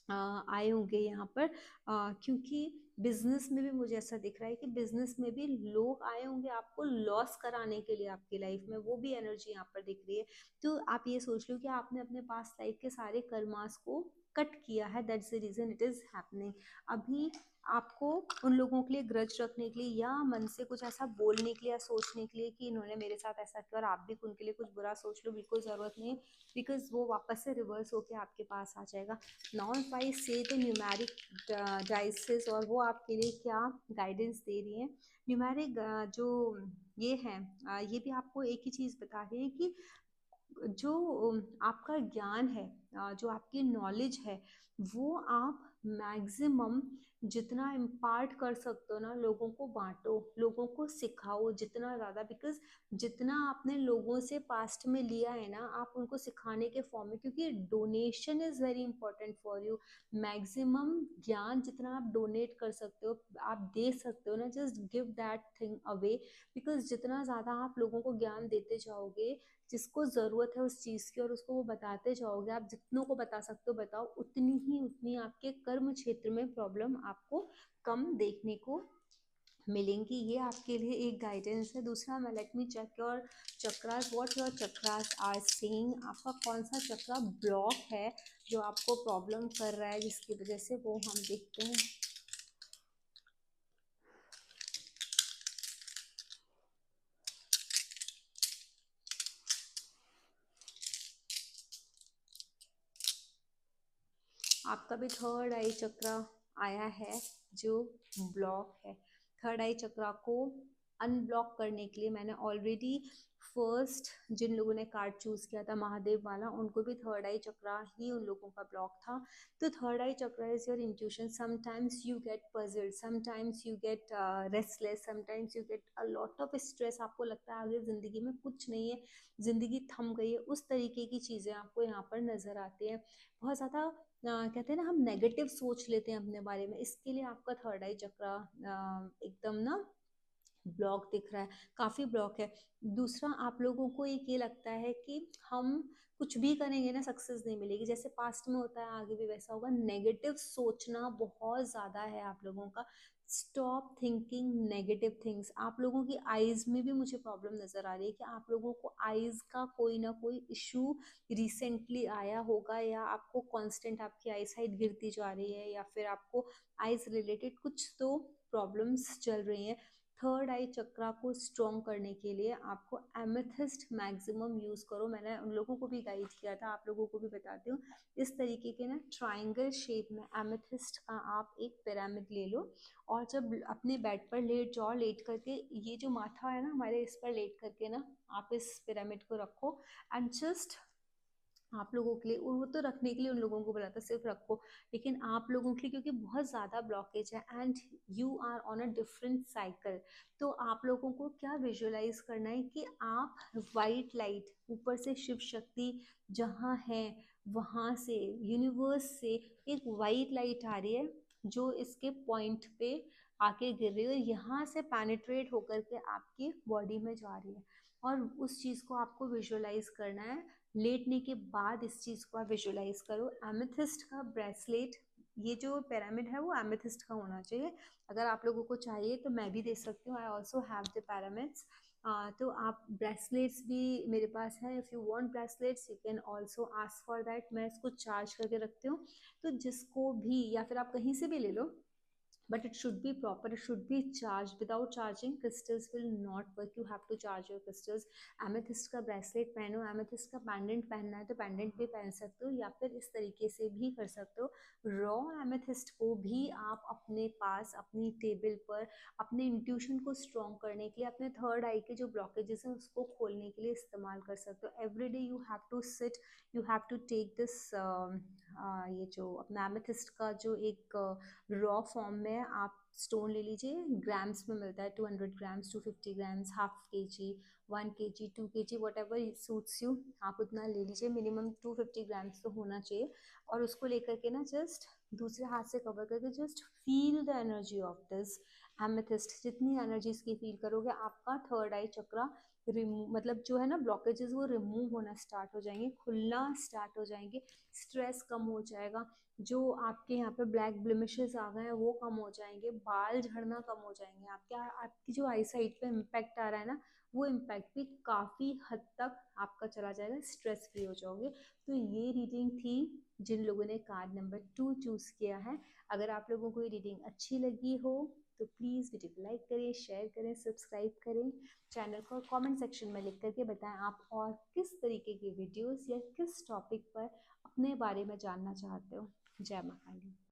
आए होंगे यहाँ पर। क्योंकि बिजनेस में भी मुझे ऐसा दिख रहा है कि बिजनेस में भी लोग आए होंगे आपको लॉस कराने के लिए आपकी लाइफ में, वो भी एनर्जी यहाँ पर दिख रही है। तो आप ये सोच लो कि आपने अपने पास लाइफ के सारे कर्मास को कट किया है, that's the reason it is happening. अभी आपको उन लोगों के लिए ग्रज रखने के लिए या मन से कुछ ऐसा बोलने के लिए या सोचने के लिए कि इन्होंने मेरे साथ ऐसा किया और आप भी उनके लिए कुछ बुरा सोच लो, बिल्कुल ज़रूरत नहीं है, बिकॉज वो वापस से रिवर्स होके आपके पास आ जाएगा। नाउ इफ आई से द न्यूमेरिक डाइसेस और वो आपके लिए क्या गाइडेंस दे रही है। न्यूमेरिक जो ये है ये भी आपको एक ही चीज़ बता रही है कि जो आपका ज्ञान है, जो आपकी नॉलेज है, वो आप मैक्सिमम जितना इम्पार्ट कर सकते हो ना, लोगों को बांटो, लोगों को सिखाओ जितना ज़्यादा, बिकॉज जितना आपने लोगों से पास्ट में लिया है ना, आप उनको सिखाने के फॉर्म में, क्योंकि donation is very important for you. Maximum ज्ञान जितना आप डोनेट कर सकते हो, आप दे सकते हो ना, just give that thing away, because जितना ज़्यादा आप लोगों को ज्ञान देते जाओगे, जिसको ज़रूरत है उस चीज़ की, और उसको वो बताते जाओगे, आप जितनों को बता सकते हो बताओ, उतनी आपके कर्म क्षेत्र में प्रॉब्लम आपको कम देखने को मिलेंगी। ये आपके लिए एक गाइडेंस है। दूसरा, मैं let me check your chakras, what your chakras are saying. आपका कौन सा चक्रा ब्लॉक है जो आपको प्रॉब्लम कर रहा है, जिसकी वजह से वो हम देखते हैं। आपका भी थर्ड आई चक्रा आया है जो ब्लॉक है। थर्ड आई चक्रा को अनब्लॉक करने के लिए मैंने ऑलरेडी फर्स्ट जिन लोगों ने कार्ड चूज किया था महादेव वाला, उनको भी थर्ड आई चक्रा ही उन लोगों का ब्लॉक था। तो third I chakra is your intuition. Sometimes you get puzzled, sometimes you get restless, sometimes you get a lot of stress. आपको लगता है आगे जिंदगी में कुछ नहीं है, जिंदगी थम गई है, उस तरीके की चीजें आपको यहाँ पर नजर आती है। बहुत ज्यादा कहते हैं ना, हम नेगेटिव सोच लेते हैं अपने बारे में, इसके लिए आपका थर्ड आई चक्रा एकदम ना ब्लॉक दिख रहा है, काफी ब्लॉक है। दूसरा, आप लोगों को एक ये लगता है कि हम कुछ भी करेंगे ना सक्सेस नहीं मिलेगी, जैसे पास्ट में होता है आगे भी वैसा होगा। नेगेटिव सोचना बहुत ज्यादा है आप लोगों का। Stop thinking negative things. आप लोगों की आईज में भी मुझे प्रॉब्लम नजर आ रही है कि आप लोगों को आईज का कोई ना कोई इशू रिसेंटली आया होगा, या आपको कांस्टेंट आपकी आई साइट गिरती जा रही है, या फिर आपको आईज रिलेटेड कुछ तो प्रॉब्लम्स चल रही हैं। थर्ड आई चक्रा को स्ट्रॉन्ग करने के लिए आपको एमेथिस्ट मैक्सिमम यूज करो। मैंने उन लोगों को भी गाइड किया था, आप लोगों को भी बताती हूँ। इस तरीके के ना ट्राइंगल शेप में एमेथिस्ट का आप एक पिरामिड ले लो, और जब अपने बेड पर लेट जाओ, लेट करके ये जो माथा है ना हमारे, इस पर लेट करके ना आप इस पिरामिड को रखो, एंड जस्ट आप लोगों के लिए, और वो तो रखने के लिए उन लोगों को बोला था सिर्फ रखो, लेकिन आप लोगों के लिए क्योंकि बहुत ज़्यादा ब्लॉकेज है and you are on a different cycle, तो आप लोगों को क्या विजुअलाइज करना है कि आप वाइट लाइट ऊपर से, शिव शक्ति जहाँ है वहाँ से, यूनिवर्स से एक वाइट लाइट आ रही है जो इसके पॉइंट पे आके गिर रही है, और यहाँ से पेनिट्रेट होकर के आपकी बॉडी में जा रही है, और उस चीज़ को आपको विजुअलाइज करना है। लेटने के बाद इस चीज को आप विजुअलाइज करो। एमेथिस्ट का ब्रेसलेट, ये जो पिरामिड है वो एमेथिस्ट का होना चाहिए। अगर आप लोगों को चाहिए तो मैं भी दे सकती हूँ, I also have the pyramids. तो आप ब्रेसलेट्स भी मेरे पास है, if you want bracelets you can also ask for that. मैं इसको चार्ज करके रखती हूँ, तो जिसको भी, या फिर आप कहीं से भी ले लो, but it should be proper, it should be charged. Without charging crystals will not work, you have to charge your crystals. amethyst का ब्रेसलेट पहनो, amethyst का पेंडेंट पहनना है तो पेंडेंट भी पहन सकते हो, या फिर इस तरीके से भी कर सकते हो। रॉ एमेथिस्ट को भी आप अपने पास अपनी टेबल पर अपने इंट्यूशन को स्ट्रॉन्ग करने के लिए, अपने थर्ड आई के जो ब्लॉकेजेस हैं उसको खोलने के लिए इस्तेमाल कर सकते हो। Every day you have to sit, you have to take this, ये जो अपना एमेथिस्ट का जो एक रॉ फॉर्म में आप स्टोन ले लीजिए, ग्राम्स में मिलता है, 200 ग्राम्स, 250 ग्राम्स, हाफ के जी, 1 kg, 2 kg, what ever suits you, आप उतना ले लीजिए। मिनिमम 250 ग्राम्स तो होना चाहिए, और उसको लेकर के ना जस्ट दूसरे हाथ से कवर करके just feel the energy of this amethyst. जितनी एनर्जी इसकी फील करोगे, आपका थर्ड आई चक्रा रिमूव, मतलब जो है ना ब्लॉकेजेस वो रिमूव होना स्टार्ट हो जाएंगे, खुलना स्टार्ट हो जाएंगे, स्ट्रेस कम हो जाएगा, जो आपके यहाँ पे ब्लैक ब्लेमिशेस आ गए हैं वो कम हो जाएंगे, बाल झड़ना कम हो जाएंगे, आपकी जो आई साइट पे इम्पैक्ट आ रहा है ना वो इम्पैक्ट भी काफ़ी हद तक आपका चला जाएगा, स्ट्रेस फ्री हो जाओगे। तो ये रीडिंग थी जिन लोगों ने कार्ड नंबर 2 चूज किया है। अगर आप लोगों को ये रीडिंग अच्छी लगी हो तो प्लीज़ वीडियो को लाइक करें, शेयर करें, सब्सक्राइब करें, चैनल को कमेंट सेक्शन में लिख करके बताएं आप और किस तरीके की वीडियोस या किस टॉपिक पर अपने बारे में जानना चाहते हो। जय माता दी।